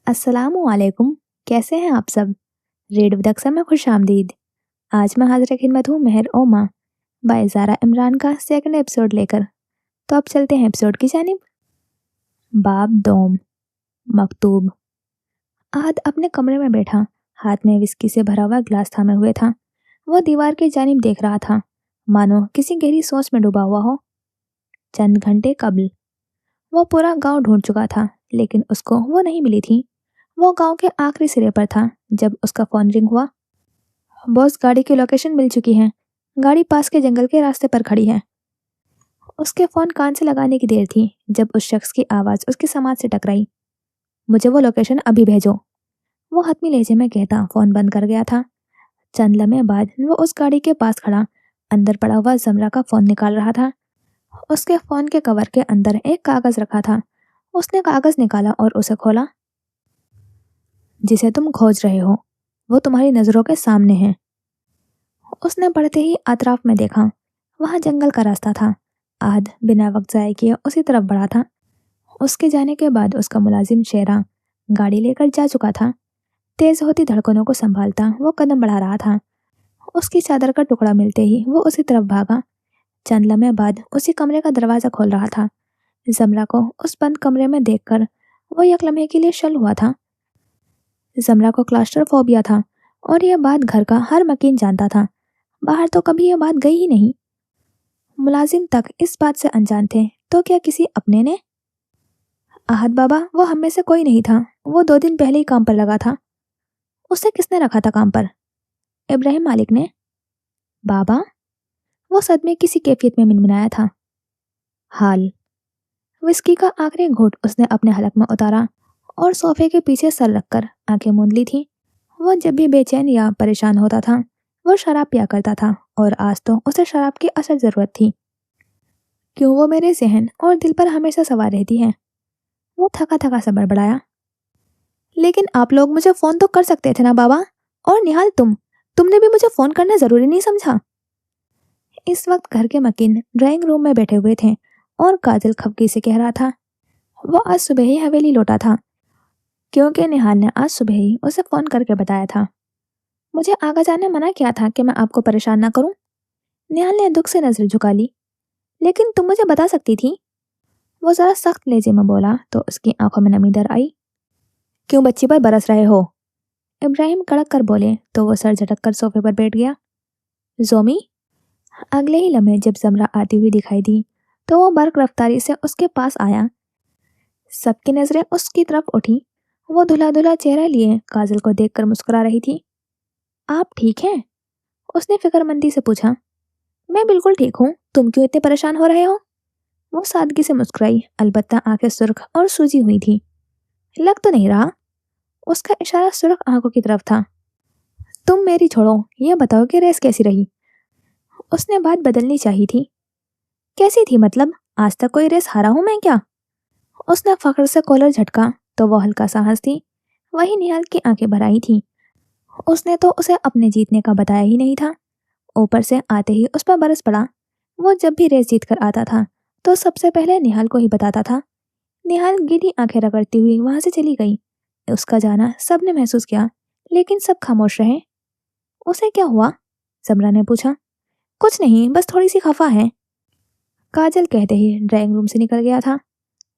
अस्सलाम वालेकुम। कैसे हैं आप सब? रेड विदक्सा में खुश आमदीद। आज मैं हाजिर खिदमत हूँ मेहर ओमा बाय ज़ारा इमरान का सेकंड एपिसोड लेकर। तो अब चलते हैं एपिसोड की जानिब। बाब दोम मकतूब। आहद अपने कमरे में बैठा हाथ में विस्की से भरा हुआ ग्लास थामे हुए था। वो दीवार की जानिब देख रहा था मानो किसी गहरी सोच में डूबा हुआ हो। चंद घंटे कबल वो पूरा गांव ढूंढ चुका था, लेकिन उसको वो नहीं मिली थी। वो गांव के आखिरी सिरे पर था जब उसका फोन रिंग हुआ। बॉस, गाड़ी की लोकेशन मिल चुकी है। गाड़ी पास के जंगल के रास्ते पर खड़ी है। उसके फोन कान से लगाने की देर थी जब उस शख्स की आवाज उसकी समाज से टकराई। मुझे वो लोकेशन अभी भेजो, वो हतमी लहजे में कहता फोन बंद कर गया था। चंद लम्हे बाद वो उस गाड़ी के पास खड़ा अंदर पड़ा हुआ जमरा का फोन निकाल रहा था। उसके फोन के कवर के अंदर एक कागज रखा था। उसने कागज निकाला और उसे खोला। जिसे तुम खोज रहे हो वो तुम्हारी नजरों के सामने है। उसने पढ़ते ही अतराफ में देखा। वहां जंगल का रास्ता था। आहद बिना वक्त जाए किए उसी तरफ बढ़ा था। उसके जाने के बाद उसका मुलाजिम शेरा गाड़ी लेकर जा चुका था। तेज होती धड़कनों को संभालता वो कदम बढ़ा रहा था। उसकी चादर का टुकड़ा मिलते ही वो उसी तरफ भागा। चंद लम्हे बाद उसी कमरे का दरवाजा खोल रहा था। जमरा को उस बंद कमरे में देखकर वो एक लम्हे के लिए शल हुआ था। जमरा को क्लास्ट्रोफोबिया था और यह बात घर का हर मकीन जानता था। बाहर तो कभी यह बात गई ही नहीं। मुलाजिम तक इस बात से अनजान थे, तो क्या किसी अपने ने? आहद बाबा, वो हम में से कोई नहीं था। वो 2 दिन पहले ही काम पर लगा था। उसे किसने रखा था काम पर? इब्राहिम मालिक ने। बाबा? वो सदमे की सी कैफियत में मिनमिनाया था। हाल। विस्की का आखिरी घूंट उसने अपने हलक में उतारा और सोफे के पीछे सर रखकर आंखें मूंद ली थी। वो जब भी बेचैन या परेशान होता था वो शराब पिया करता था, और आज तो उसे शराब की असल जरूरत थी। क्यों वो मेरे जहन और दिल पर हमेशा सवार रहती है। वो थका थका सा बड़बड़ाया। लेकिन आप लोग मुझे फोन तो कर सकते थे ना बाबा। और निहाल, तुमने भी मुझे फोन करना जरूरी नहीं समझा। इस वक्त घर के मकीन ड्राइंग रूम में बैठे हुए थे और काजल खफगी से कह रहा था वो आज सुबह ही हवेली लौटा था, क्योंकि निहाल ने आज सुबह ही उसे फोन करके बताया था। मुझे आगा जाने मना किया था कि मैं आपको परेशान ना करूं। निहाल ने दुख से नजर झुका ली। लेकिन तुम मुझे बता सकती थी। वो जरा सख्त लहजे में बोला तो उसकी आंखों में नमी दर आई। क्यों बच्ची पर बरस रहे हो? इब्राहिम कड़क कर बोले तो वो सर झटक कर सोफे पर बैठ गया। जोमी? अगले ही लम्हे जब जमरा आती हुई दिखाई दी तो वो बर्क रफ्तारी से उसके पास आया। सबकी नजरें उसकी तरफ उठी। वो धुला धुला चेहरा लिए काजल को देखकर मुस्कुरा रही थी। आप ठीक हैं? उसने फिक्रमंदी से पूछा। मैं बिल्कुल ठीक हूँ, तुम क्यों इतने परेशान हो रहे हो? वो सादगी से मुस्कुराई, अलबत्ता आंखें सुर्ख और सूजी हुई थी। लग तो नहीं रहा। उसका इशारा सुर्ख आंखों की तरफ था। तुम मेरी छोड़ो, ये बताओ कि रेस कैसी रही? उसने बात बदलनी चाहिए थी। कैसी थी मतलब? आज तक कोई रेस हारा हूं मैं क्या? उसने फख्र से कॉलर झटका तो वो हल्का सा हंसी। वही निहाल की आंखें भर आई थी। उसने तो उसे अपने जीतने का बताया ही नहीं था। ऊपर से आते ही उस पर बरस पड़ा। वो जब भी रेस जीत कर आता था तो सबसे पहले निहाल को ही बताता था। निहाल गीली आंखें रगड़ती हुई वहां से चली गई। उसका जाना सबने महसूस किया, लेकिन सब खामोश रहे। उसे क्या हुआ? समरा ने पूछा। कुछ नहीं, बस थोड़ी सी खफा है, काजल कहते ही ड्राइंग रूम से निकल गया था।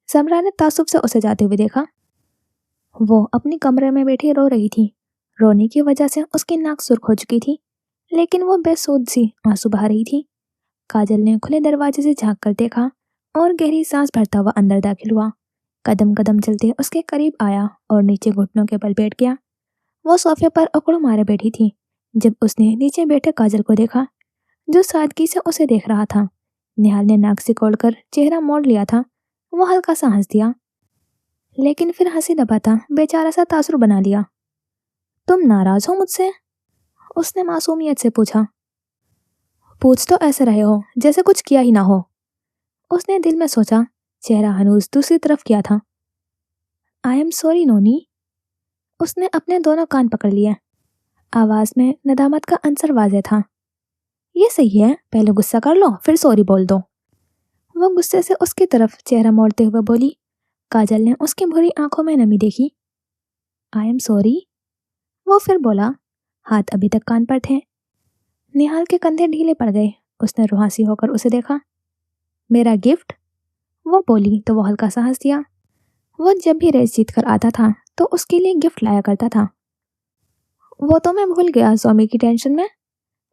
समरा ने तासुब से उसे जाते हुए देखा। वो अपनी कमरे में बैठी रो रही थी। रोने की वजह से उसकी नाक सुर्ख हो चुकी थी, लेकिन वो बेसुध सी आंसू बहा रही थी। काजल ने खुले दरवाजे से झांक कर देखा और गहरी सांस भरता हुआ अंदर दाखिल हुआ। कदम कदम चलते उसके करीब आया और नीचे घुटनों के बल बैठ गया। वो सोफे पर अकड़ मारे बैठी थी जब उसने नीचे बैठे काजल को देखा, जो सादगी से उसे देख रहा था। निहाल ने नाक सिकोड़कर चेहरा मोड़ लिया था। वो हल्का सा हंस दिया, लेकिन फिर हंसी दबाता बेचारा सा तासुर बना लिया। तुम नाराज हो मुझसे? उसने मासूमियत से पूछा। पूछ तो ऐसे रहे हो जैसे कुछ किया ही ना हो। उसने दिल में सोचा, चेहरा हनूज दूसरी तरफ किया था। आई एम सॉरी नोनी। उसने अपने दोनों कान पकड़ लिए। आवाज में नदामत का अंसर वाज़ेह था। ये सही है, पहले गुस्सा कर लो फिर सॉरी बोल दो। वो गुस्से से उसकी तरफ चेहरा मोड़ते हुए बोली। काजल ने उसकी भूरी आंखों में नमी देखी। I am sorry. वो फिर बोला, हाथ अभी तक कान पर थे। निहाल के कंधे ढीले पड़ गए। उसने रुहासी होकर उसे देखा। मेरा गिफ्ट? वो बोली तो वो हल्का सा हंस दिया। वो जब भी रेस जीत कर आता था तो उसके लिए गिफ्ट लाया करता था। वो तो मैं भूल गया स्वामी की टेंशन में,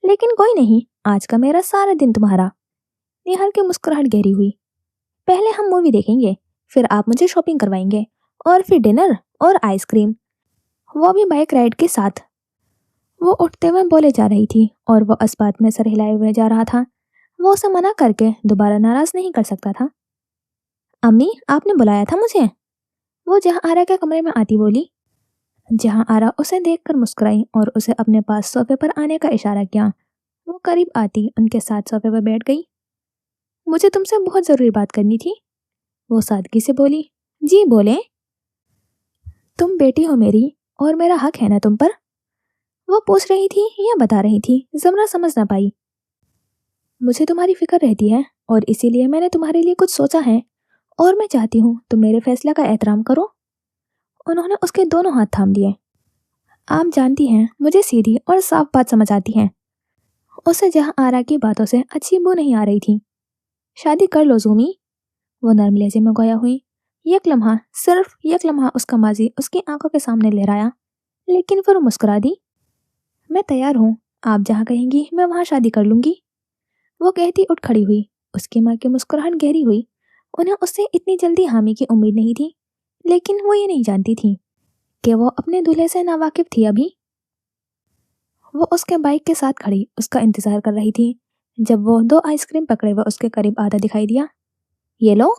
लेकिन कोई नहीं, आज का मेरा सारा दिन तुम्हारा। निहाल की मुस्कुराहट गहरी हुई। पहले हम मूवी देखेंगे, फिर आप मुझे शॉपिंग करवाएंगे, और फिर डिनर और आइसक्रीम, वो भी बाइक राइड के साथ। वो उठते हुए बोले जा रही थी और वो इस बात में सर हिलाए हुए जा रहा था। वो उसे मना करके दोबारा नाराज नहीं कर सकता था। अम्मी, आपने बुलाया था मुझे? वो जहाँ आरा के कमरे में आती बोली। जहाँ आरा उसे देखकर मुस्कुराई और उसे अपने पास सोफे पर आने का इशारा किया। वो करीब आती उनके साथ सोफे पर बैठ गई। मुझे तुमसे बहुत जरूरी बात करनी थी, वो सादगी से बोली। जी बोले। तुम बेटी हो मेरी और मेरा हक है ना तुम पर? वो पूछ रही थी या बता रही थी, जमरा समझ ना पाई। मुझे तुम्हारी फिक्र रहती है और इसीलिए मैंने तुम्हारे लिए कुछ सोचा है, और मैं चाहती हूँ तुम मेरे फैसले का एहतराम करो। उन्होंने उसके दोनों हाथ थाम लिए। आप जानती हैं मुझे सीधी और साफ बात समझ आती है। उसे जहाँ आरा की बातों से अच्छी बू नहीं आ रही थी। शादी कर लो ज़ूमी, वो नर्म लहजे में गोया हुई। एक लम्हा, सिर्फ एक लम्हा उसका माजी उसकी आंखों के सामने लहराया, लेकिन फिर वो मुस्कुरा दी। मैं तैयार हूँ, आप जहाँ कहेंगी मैं वहाँ शादी कर लूंगी, वो कहती उठ खड़ी हुई। उसकी माँ की मुस्कुराहट गहरी हुई। उन्हें उससे इतनी जल्दी हामी की उम्मीद नहीं थी, लेकिन वो ये नहीं जानती थी कि वो अपने दूल्हे से नावाकिफ थी अभी। वो उसके बाइक के साथ खड़ी उसका इंतजार कर रही थी। जब वो 2 आइसक्रीम पकड़े हुए उसके करीब आता दिखाई दिया। ये लो।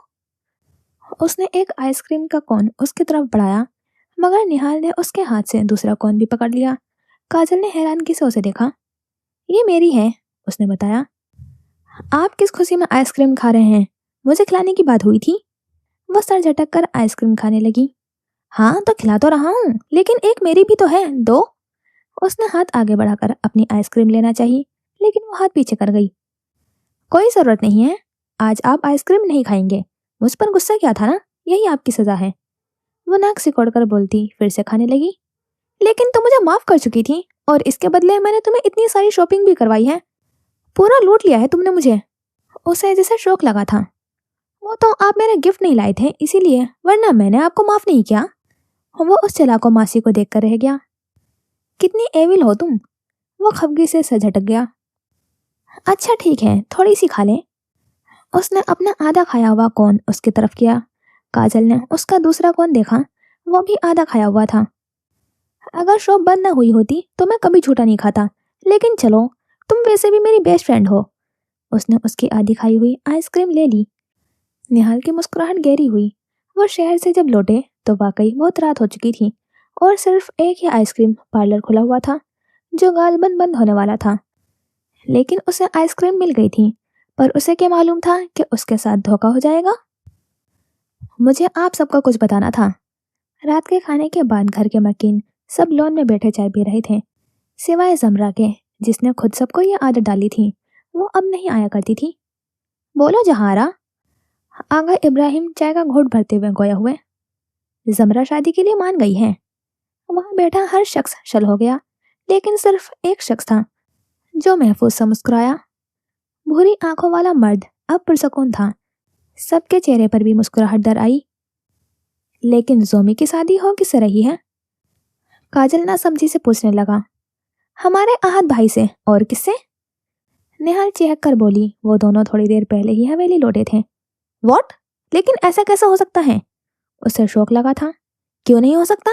उसने एक आइसक्रीम का कोन उसकी तरफ बढ़ाया, मगर निहाल ने उसके हाथ से दूसरा कोन भी पकड़ लिया। काजल ने हैरानगी से उसे देखा। ये मेरी है, उसने बताया। आप किस खुशी में आइसक्रीम खा रहे हैं? मुझे खिलाने की बात हुई थी। वो सर झटक कर आइसक्रीम खाने लगी। हाँ तो खिला तो रहा हूँ, लेकिन एक मेरी भी तो है, दो। उसने हाथ आगे बढ़ाकर अपनी आइसक्रीम लेना चाहिए, लेकिन वो हाथ पीछे कर गई। कोई जरूरत नहीं है, आज आप आइसक्रीम नहीं खाएंगे। मुझ पर गुस्सा किया था ना, यही आपकी सजा है। वो नाक सिकोड़ कर बोलती फिर से खाने लगी। लेकिन तुम मुझे माफ कर चुकी थी, और इसके बदले मैंने तुम्हें इतनी सारी शॉपिंग भी करवाई है। पूरा लूट लिया है तुमने मुझे। उसे जैसे शौक लगा था। वो तो आप मेरे गिफ्ट नहीं लाए थे इसीलिए, वरना मैंने आपको माफ नहीं किया। वो उस चलाको मासी को देखकर रह गया। कितनी एविल हो तुम, वो खफगी से सर झटक गया। अच्छा ठीक है, थोड़ी सी खा ले। उसने अपना आधा खाया हुआ कौन उसकी तरफ किया। काजल ने उसका दूसरा कौन देखा, वो भी आधा खाया हुआ था। अगर शॉप बंद न हुई होती तो मैं कभी झूठा नहीं खाता, लेकिन चलो, तुम वैसे भी मेरी बेस्ट फ्रेंड हो। उसने उसकी आधी खाई हुई आइसक्रीम ले ली। निहाल की मुस्कुराहट गहरी हुई। वो शहर से जब लौटे तो वाकई बहुत रात हो चुकी थी, और सिर्फ एक ही आइसक्रीम पार्लर खुला हुआ था जो गालबन बंद होने वाला था। लेकिन उसे आइसक्रीम मिल गई थी, पर उसे क्या मालूम था कि उसके साथ धोखा हो जाएगा। मुझे आप सबको कुछ बताना था। रात के खाने के बाद घर के मकीन सब लॉन में बैठे चाय पी रहे थे, सिवाय जमरा के, जिसने खुद सबको ये आदत डाली थी। वो अब नहीं आया करती थी। बोलो जहारा, आगा इब्राहिम चाय का घोट भरते हुए गोया हुए। जमरा शादी के लिए मान गई है। वहां बैठा हर शख्स शल हो गया, लेकिन सिर्फ एक शख्स था जो महफूज सा मुस्कुराया। भूरी आंखों वाला मर्द अब पुरसकून था। सबके चेहरे पर भी मुस्कुराहट दर आई। लेकिन जोमी की शादी हो किससे रही है? काजल ना समझी से पूछने लगा। हमारे आहत भाई से, और किससे? नेहाल चहक कर बोली। वो दोनों थोड़ी देर पहले ही हवेली लौटे थे। व्हाट? लेकिन ऐसा कैसे हो सकता है? उसे शौक लगा था। क्यों नहीं हो सकता?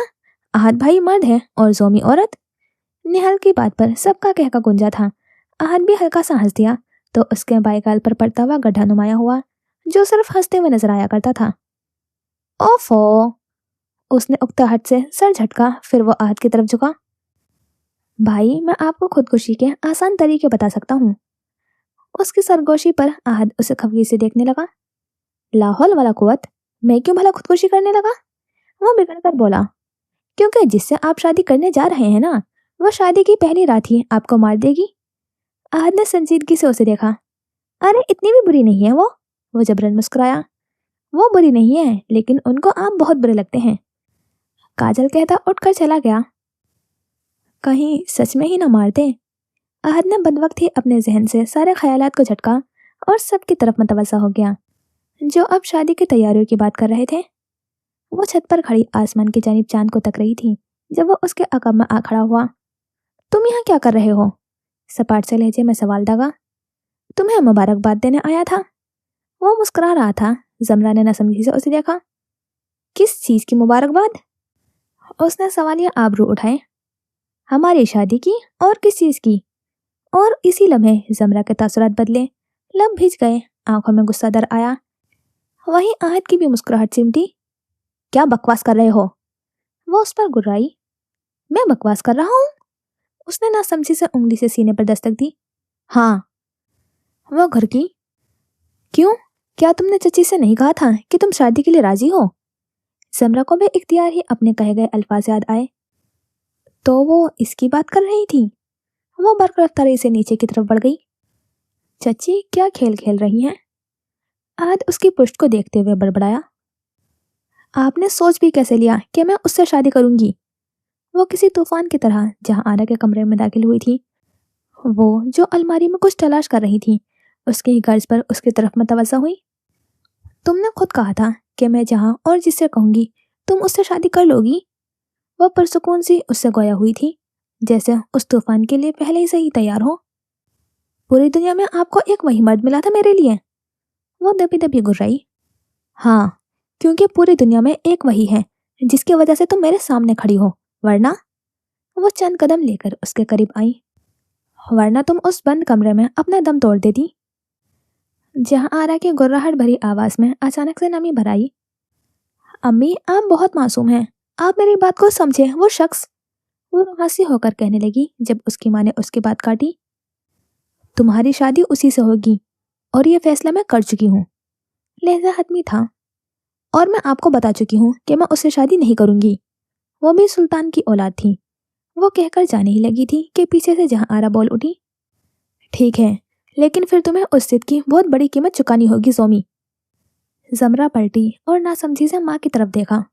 आहत भाई मर्द है और जोमी औरत। निहाल की बात पर सबका कहका गुंजा था। आहत भी हल्का सा हंस दिया तो उसके बाएं गाल पर पड़ता हुआ गड्ढा नुमाया हुआ, जो सिर्फ हंसते हुए नजर आया करता था। ओफो, उसने उकताहट से सर झटका, फिर वो आहत की तरफ झुका। भाई, मैं आपको खुदकुशी के आसान तरीके बता सकता हूँ। उसकी सरगोशी पर आहत उसे खफगी से देखने लगा। लाहौल वाला कुवत, मैं क्यों भला खुदकुशी करने लगा? वो बिगड़ कर बोला। क्योंकि जिससे आप शादी करने जा रहे हैं ना, वो शादी की पहली रात ही आपको मार देगी। आहद ने संजीदगी से उसे देखा। अरे इतनी भी बुरी नहीं है वो जबरन मुस्कुराया। वो बुरी नहीं है, लेकिन उनको आप बहुत बुरे लगते हैं। काजल कहता उठकर चला गया। कहीं सच में ही न मार दे। आहद ने बदवक्त ही अपने जहन से सारे ख्यालात को झटका और सबकी तरफ मतवज्जा हो गया जो अब शादी की तैयारियों की बात कर रहे थे। वो छत पर खड़ी आसमान की जानिब चांद को तक रही थी जब वो उसके अकब में आ खड़ा हुआ। तुम यहाँ क्या कर रहे हो? सपाट से लहजे में सवाल दागा। तुम्हें मुबारकबाद देने आया था। वो मुस्कुरा रहा था। जमरा ने नसमझी से उसे देखा। किस चीज की मुबारकबाद? उसने सवालिया आबरू उठाए। हमारी शादी की और किस चीज की? और इसी लम्हे जमरा के तासुरात बदले, लब भिज गए, आंखों में गुस्सा दर आया। वहीं आहद की भी मुस्कुराहट सिमटी। क्या बकवास कर रहे हो? वो उस पर गुर्राई। मैं बकवास कर रहा हूँ? उसने नासमझी से उंगली से सीने पर दस्तक दी। हाँ। वो घर की। क्यों? क्या तुमने चची से नहीं कहा था कि तुम शादी के लिए राजी हो? जमरा को भी इख्तियार ही अपने कहे गए अल्फाज याद आए। तो वो इसकी बात कर रही थी। वो बरकरफ्तारी से नीचे की तरफ बढ़ गई। चची क्या खेल खेल रही हैं? आहद उसकी पुष्ट को देखते हुए बड़बड़ाया। आपने सोच भी कैसे लिया कि मैं उससे शादी करूंगी? वो किसी तूफान की तरह जहां आरा के कमरे में दाखिल हुई थी, वो जो अलमारी में कुछ तलाश कर रही थी, उसकी ही गर्ज पर उसकी तरफ मतवज्जा हुई। तुमने खुद कहा था कि मैं जहां और जिससे कहूंगी तुम उससे शादी कर लोगी। वह पुरसुकून सी उससे गोया हुई थी जैसे उस तूफान के लिए पहले ही से ही तैयार हो। पूरी दुनिया में आपको एक वही मर्द मिला था मेरे लिए। वो दबी दबी गुर्राई। हाँ, क्योंकि पूरी दुनिया में एक वही है जिसकी वजह से तुम मेरे सामने खड़ी हो, वरना। वो चंद कदम लेकर उसके करीब आई। वरना तुम उस बंद कमरे में अपना दम तोड़ देती। जहां आरा की गुर्राहट भरी आवाज में अचानक से नमी भर आई। अम्मी, आप बहुत मासूम हैं, आप मेरी बात को समझे। वो शख्स, वो रुहासी होकर कहने लगी जब उसकी माँ ने उसकी बात काटी। तुम्हारी शादी उसी से होगी और ये फैसला मैं कर चुकी हूँ। लहजा हतमी था। और मैं आपको बता चुकी हूँ कि मैं उससे शादी नहीं करूंगी। वो भी सुल्तान की औलाद थी। वो कहकर जाने ही लगी थी कि पीछे से जहां आरा बोल उठी। ठीक है, लेकिन फिर तुम्हें उस जिद की बहुत बड़ी कीमत चुकानी होगी सोमी। जमरा पलटी और नासमझी से माँ की तरफ देखा।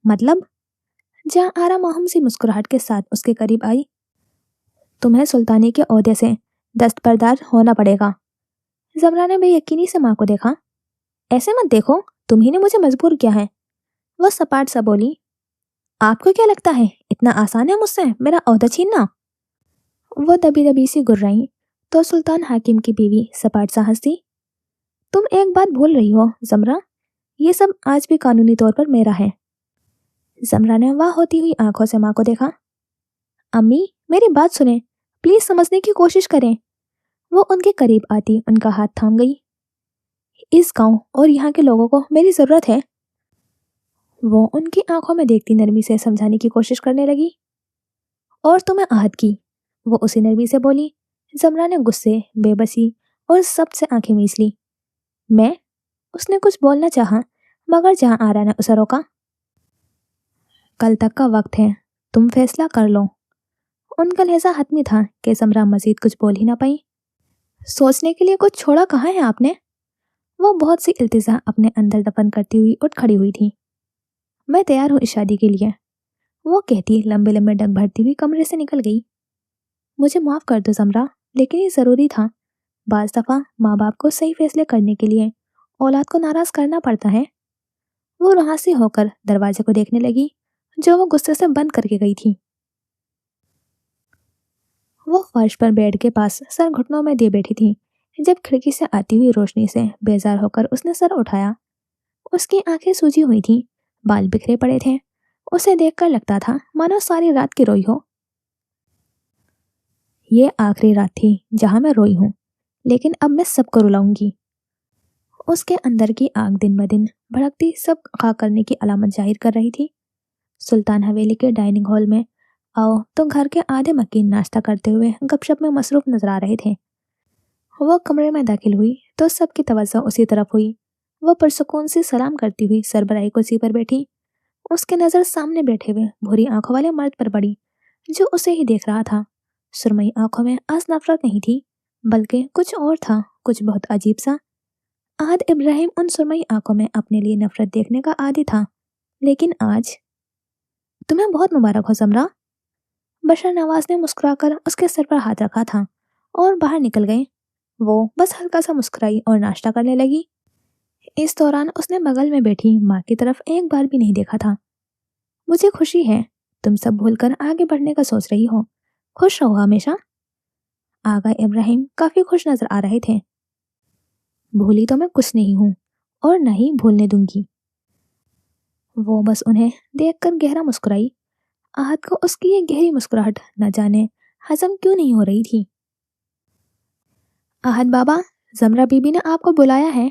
मतलब? जहां आरा माहूम सी मुस्कुराहट के साथ उसके करीब आई। तुम्हें सुल्तानी के ओहदे से दस्तबरदार होना पड़ेगा। जमरा ने बेयकीनी से माँ को देखा। ऐसे मत देखो, तुम ही ने मुझे मजबूर किया है। वह सपाट सा बोली। आपको क्या लगता है इतना आसान है मुझसे मेरा ओहदा छीनना? वो दबी दबी सी गुर्राई तो सुल्तान हाकिम की बीवी सपाट सा हंसी। तुम एक बात भूल रही हो जमरा, ये सब आज भी कानूनी तौर पर मेरा है। जमरा ने वाह होती हुई आंखों से माँ को देखा। अम्मी, मेरी बात सुने, प्लीज समझने की कोशिश करें। वो उनके करीब आती उनका हाथ थाम गई। इस गांव और यहाँ के लोगों को मेरी जरूरत है। वो उनकी आंखों में देखती नरमी से समझाने की कोशिश करने लगी। और तुम्हें आहत की, वो उसी नरमी से बोली। जमरा ने गुस्से, बेबसी और सबसे आंखें मीच ली। मैं? उसने कुछ बोलना चाहा, मगर जहां आरा ने उसे रोका। कल तक का वक्त है, तुम फैसला कर लो। उनका लहजा हतमी था कि जमरा मजीद कुछ बोल ही ना पाई। सोचने के लिए कुछ छोड़ा कहाँ है आपने? वो बहुत सी इल्तिजा अपने अंदर दफन करती हुई उठ खड़ी हुई थी। मैं तैयार हूँ इस शादी के लिए, वो कहती लंबे लंबे डग भरती हुई कमरे से निकल गई। मुझे माफ कर दो जमरा, लेकिन ये जरूरी था। बाज दफा माँ बाप को सही फैसले करने के लिए औलाद को नाराज करना पड़ता है। वो रुहासी होकर दरवाजे को देखने लगी जो वो गुस्से से बंद करके गई थी। वो फर्श पर बेड के पास सर घुटनों में दिए बैठी थी जब खिड़की से आती हुई रोशनी से बेजार होकर उसने सर उठाया। उसकी आंखें सूजी हुई थीं, बाल बिखरे पड़े थे। उसे देखकर लगता था मानो सारी रात की रोई हो। ये आखिरी रात थी जहां मैं रोई हूँ, लेकिन अब मैं सबको रुलाऊंगी। उसके अंदर की आग दिन ब दिन भड़कती सब खाक करने की अलामत जाहिर कर रही थी। सुल्तान हवेली के डाइनिंग हॉल में आओ तो घर के आधे मकीन नाश्ता करते हुए गपशप में मसरूफ नजर आ रहे थे। वो कमरे में दाखिल हुई तो सबकी तवज्जो उसी तरफ हुई। वो पुरसुकून से सलाम करती हुई सरबराही कुर्सी पर बैठी। उसकी नजर सामने बैठे हुए भूरी आंखों वाले मर्द पर पड़ी जो उसे ही देख रहा था। सुरमई आंखों में आज नफरत नहीं थी, बल्कि कुछ और था, कुछ बहुत अजीब सा। आहद इब्राहिम उन सुरमई आंखों में अपने लिए नफरत देखने का आदी था, लेकिन आज तुम्हें बहुत मुबारक हो ज़मरा। बशर नवाज ने मुस्कुरा कर उसके सर पर हाथ रखा था और बाहर निकल गए। वो बस हल्का सा मुस्कुराई और नाश्ता करने लगी। इस दौरान उसने बगल में बैठी माँ की तरफ एक बार भी नहीं देखा था। मुझे खुशी है, तुम सब भूलकर आगे बढ़ने का सोच रही हो। खुश रहो हमेशा। आगा इब्राहिम काफी खुश नजर आ रहे थे। भूली तो मैं कुछ नहीं हूँ और न ही भूलने दूंगी। वो बस उन्हें देखकर गहरा मुस्कुराई। आहत को उसकी ये गहरी मुस्कुराहट न जाने हजम क्यों नहीं हो रही थी। आहत बाबा, जमरा बीबी ने आपको बुलाया है।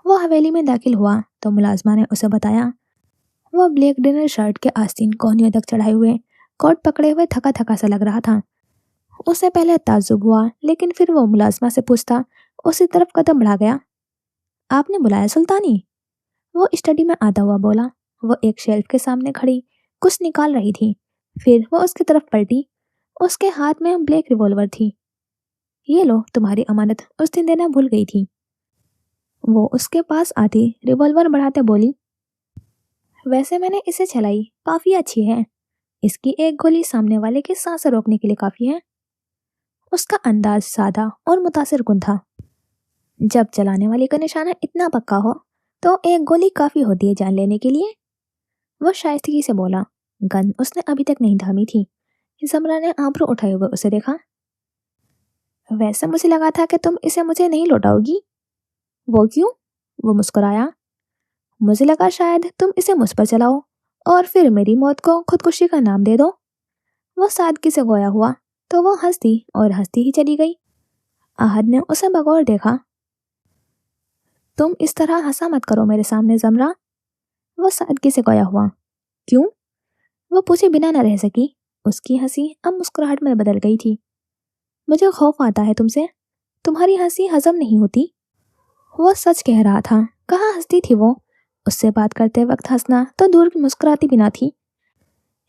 वो हवेली में दाखिल हुआ तो मुलाजमा ने उसे बताया। वो ब्लैक डिनर शर्ट के आस्तीन कोहनियों तक चढ़ाए हुए कोट पकड़े हुए थका थका सा लग रहा था। उसे पहले ताज्जुब हुआ, लेकिन फिर वो मुलाजमा से पूछता उसी तरफ कदम बढ़ा गया। आपने बुलाया सुल्तानी? वो स्टडी में आता हुआ बोला। वो एक शेल्फ के सामने खड़ी कुछ निकाल रही थी। फिर वो उसकी तरफ पलटी। उसके हाथ में ब्लैक रिवॉल्वर थी। ये लो, तुम्हारी अमानत उस दिन देना भूल गई थी। वो उसके पास आती रिवॉल्वर बढ़ाते बोली, वैसे मैंने इसे चलाई, काफी अच्छी है। इसकी एक गोली सामने वाले की सांसें रोकने के लिए काफी है। उसका अंदाज सादा और मुतासिर कुन था। जब चलाने वाले का निशाना इतना पक्का हो तो एक गोली काफी होती है जान लेने के लिए। वो शाइस्तगी से बोला। गन उसने अभी तक नहीं थामी थी। जमरा ने आबरू उठाए हुए उसे देखा। वैसे मुझे लगा था कि तुम इसे मुझे नहीं लौटाओगी। वो क्यों? वो मुस्कुराया। मुझे लगा शायद तुम इसे मुझ पर चलाओ और फिर मेरी मौत को खुदकुशी का नाम दे दो। वो सादगी से गोया हुआ तो वो हंसती और हंसती ही चली गई। आहद ने उसे बगौर देखा। तुम इस तरह हंसा मत करो मेरे सामने जमरा। वो सादगी से गोया हुआ। क्यों? वो पूछे बिना न रह सकी। उसकी हंसी अब मुस्कुराहट में बदल गई थी। मुझे खौफ आता है तुमसे, तुम्हारी हंसी हजम नहीं होती। वो सच कह रहा था। कहाँ हंसती थी वो? उससे बात करते वक्त हंसना तो दूर की मुस्कुराती भी ना थी,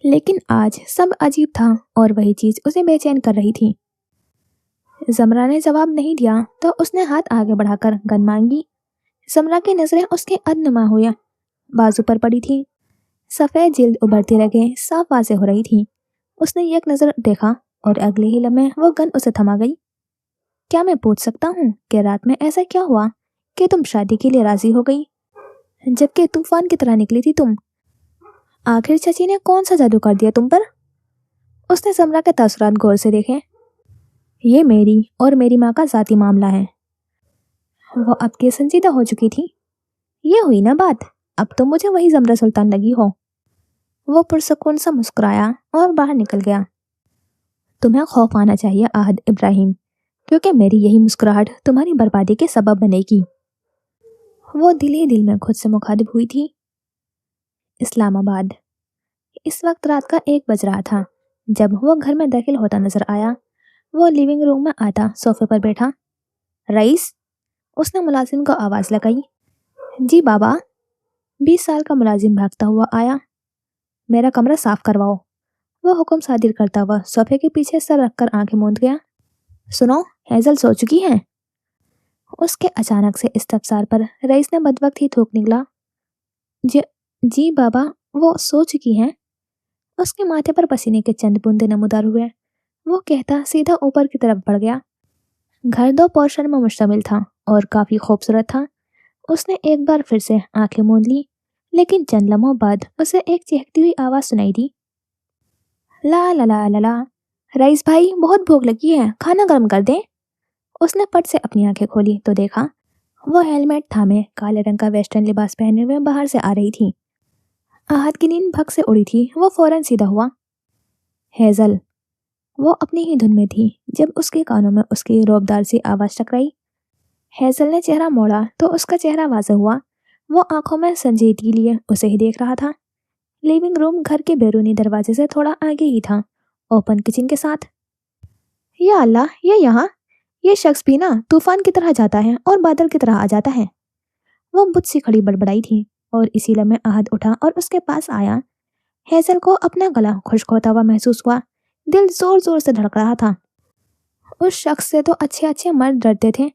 लेकिन आज सब अजीब था और वही चीज उसे बेचैन कर रही थी। जमरा ने जवाब नहीं दिया तो उसने हाथ आगे बढ़ाकर गन मांगी। जमरा की नजरें उसके अदनुमा हुई बाजू पर पड़ी थी। सफेद जिल्द उभरती रगे साफ वाज़ेह हो रही थी। उसने एक नजर देखा और अगले ही लम्हे वो गन उसे थमा गई। क्या मैं पूछ सकता हूँ कि रात में ऐसा क्या हुआ कि तुम शादी के लिए राजी हो गई, जबकि तूफान की तरह निकली थी तुम? आखिर चाची ने कौन सा जादू कर दिया तुम पर? उसने जमरा के तासुरात गौर से देखे। ये मेरी और मेरी माँ का जाती मामला है। वो अब के संजीदा हो चुकी थी। ये हुई ना बात, अब तो मुझे वही जमरा सुल्तान लगी हो। वो पुरसकून सा मुस्कुराया और बाहर निकल गया। तुम्हें खौफ आना चाहिए आहद इब्राहिम, क्योंकि मेरी यही मुस्कुराहट तुम्हारी बर्बादी के सबब बनेगी। वो दिल ही दिल में खुद से मुखातिब हुई थी। इस्लामाबाद। इस वक्त रात का 1 बज रहा था जब वो घर में दाखिल होता नजर आया। वो लिविंग रूम में आता सोफे पर बैठा। रईस, उसने मुलाजिम को आवाज लगाई। जी बाबा। 20 साल का मुलाजिम भागता हुआ आया। मेरा कमरा साफ करवाओ। वो हुक्म सादिर करता हुआ सोफे के पीछे सर रखकर आंखें मूंद गया। सुनो, हेजल सो चुकी है? उसके अचानक से इस्तफसार पर रईस ने बदवक्त ही थूक निकला। जी बाबा, वो सो चुकी हैं। उसके माथे पर पसीने के चंद बूंदे नमूदार हुए। वो कहता सीधा ऊपर की तरफ बढ़ गया। घर 2 पोर्शन में मुश्तमिल था और काफी खूबसूरत था। उसने एक बार फिर से आंखें मूंद ली, लेकिन चंद लम्हों बाद उसे एक चहकती हुई आवाज सुनाई दी। ला ला ला ला ला। रईस भाई, बहुत भूख लगी है, खाना गर्म कर दें? उसने पट से अपनी आंखें खोली तो देखा वो हेलमेट थामे काले रंग का वेस्टर्न लिबास पहने हुए बाहर से आ रही थी। आहत की नींद भग से उड़ी थी। वो फौरन सीधा हुआ। हेजल। वो अपनी ही धुन में थी जब उसके कानों में उसकी रौबदार सी आवाज टकराई। हेजल ने चेहरा मोड़ा तो उसका चेहरा वाज़ेह हुआ। वो आंखों में संजीदगी लिए उसे ही देख रहा था। लिविंग रूम घर के बैरूनी दरवाजे से थोड़ा आगे ही था, ओपन किचन के साथ। या अल्लाह, ये शख्स भी ना तूफान की तरह जाता है और बादल की तरह आ जाता है। वो बुत सी खड़ी बड़बड़ाई थी और इसी लम्हे आहद उठा और उसके पास आया। हेजल को अपना गला खुश्क होता हुआ महसूस हुआ। दिल जोर जोर से धड़क रहा था। उस शख्स से तो अच्छे अच्छे मर्द डरते थे,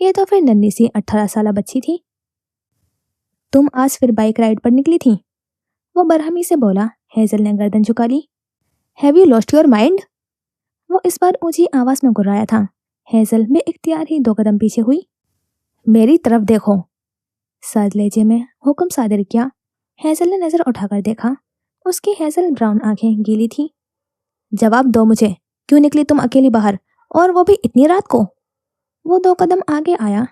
ये तो फिर नन्ही सी 18 साल बच्ची थी। तुम आज फिर बाइक राइड पर निकली थी? वो बरहमी से बोला। हेजल ने गर्दन झुका ली। Have you lost your mind? वो इस बार ऊंची आवाज में गुर्राया था। हेजल बेइख्तियार ही 2 कदम पीछे हुई। मेरी तरफ देखो, सर लहजे में हुक्म सादिर किया। हेजल ने नजर उठाकर देखा। उसकी हेजल ब्राउन आंखें गीली थी। जवाब दो मुझे, क्यों निकली तुम अकेली बाहर, और वो भी इतनी रात को? वो 2 कदम आगे आया।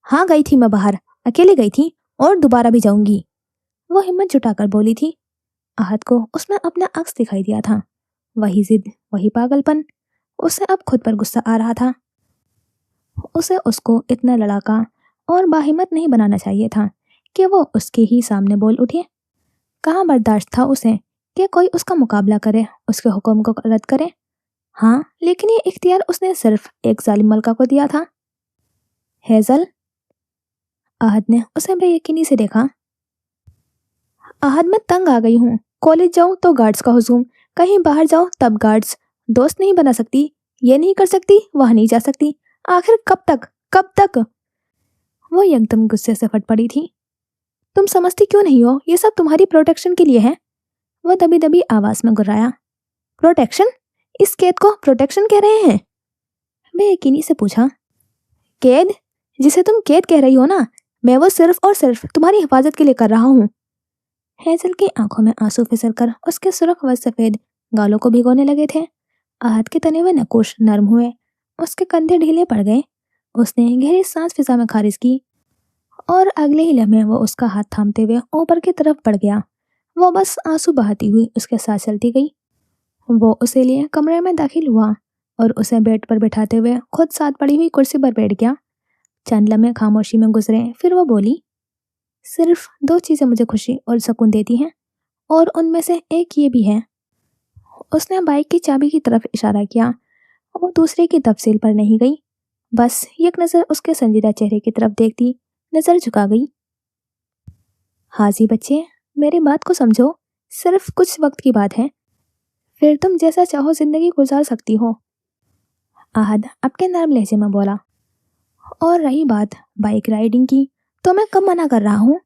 हाँ गई थी मैं बाहर, अकेली गई थी और दोबारा भी जाऊंगी, वो हिम्मत जुटाकर बोली थी। आहत को उसमें अपना अक्स दिखाई दिया था। वही जिद, वही पागलपन। उसे अब खुद पर गुस्सा आ रहा था। उसे उसको इतना लड़ाका और बाहिम्मत नहीं बनाना चाहिए था कि वो उसके ही सामने बोल उठे। कहाँ बर्दाश्त था उसे कि कोई उसका मुकाबला करे, उसके हुक्म को रद्द करे। हाँ, लेकिन ये इख्तियार उसने सिर्फ एक जालिम मलका को दिया था। हेजल, आहद ने उसे बेयकीनी से देखा। आहद, मैं तंग आ गई हूँ। कॉलेज जाऊँ तो गार्ड्स का हुजूम, कहीं बाहर जाओ तब गार्ड्स। दोस्त नहीं बना सकती, ये नहीं कर सकती, वहां नहीं जा सकती। आखिर कब तक, कब तक? वो एकदम गुस्से से फट पड़ी थी। तुम समझती क्यों नहीं हो, ये सब तुम्हारी प्रोटेक्शन के लिए है, वो दबी दबी आवाज में गुर्राया। प्रोटेक्शन? इस कैद को प्रोटेक्शन कह रहे हैं? बेयकीनी से पूछा। कैद? जिसे तुम कैद कह रही हो ना, मैं वो सिर्फ और सिर्फ तुम्हारी हिफाजत के लिए कर रहा हूँ। हेजल की आंखों में आंसू फिसल कर उसके सुर्ख व सफेद गालों को भिगोने लगे थे। आहत के तने हुए नकुश नरम हुए, उसके कंधे ढीले पड़ गए। उसने गहरी सांस फिजा में खारिज की और अगले ही लम्हे वो उसका हाथ थामते हुए ऊपर की तरफ बढ़ गया। वो बस आंसू बहाती हुई उसके साथ चलती गई। वो उसे लिए कमरे में दाखिल हुआ और उसे बेड पर बिठाते हुए खुद साथ पड़ी हुई कुर्सी पर बैठ गया। चंद लम्हे खामोशी में गुजरे, फिर वो बोली, सिर्फ 2 चीजें मुझे खुशी और सुकून देती हैं, और उनमें से एक ये भी है। उसने बाइक की चाबी की तरफ इशारा किया। वो दूसरे की तफसील पर नहीं गई, बस एक नज़र उसके संजीदा चेहरे की तरफ देखती नजर झुका गई। हाजी बच्चे, मेरी बात को समझो, सिर्फ कुछ वक्त की बात है, फिर तुम जैसा चाहो जिंदगी गुजार सकती हो, आहद आपके नरम लहजे में बोला। और रही बात बाइक राइडिंग की, तो मैं कब मना कर रहा हूँ?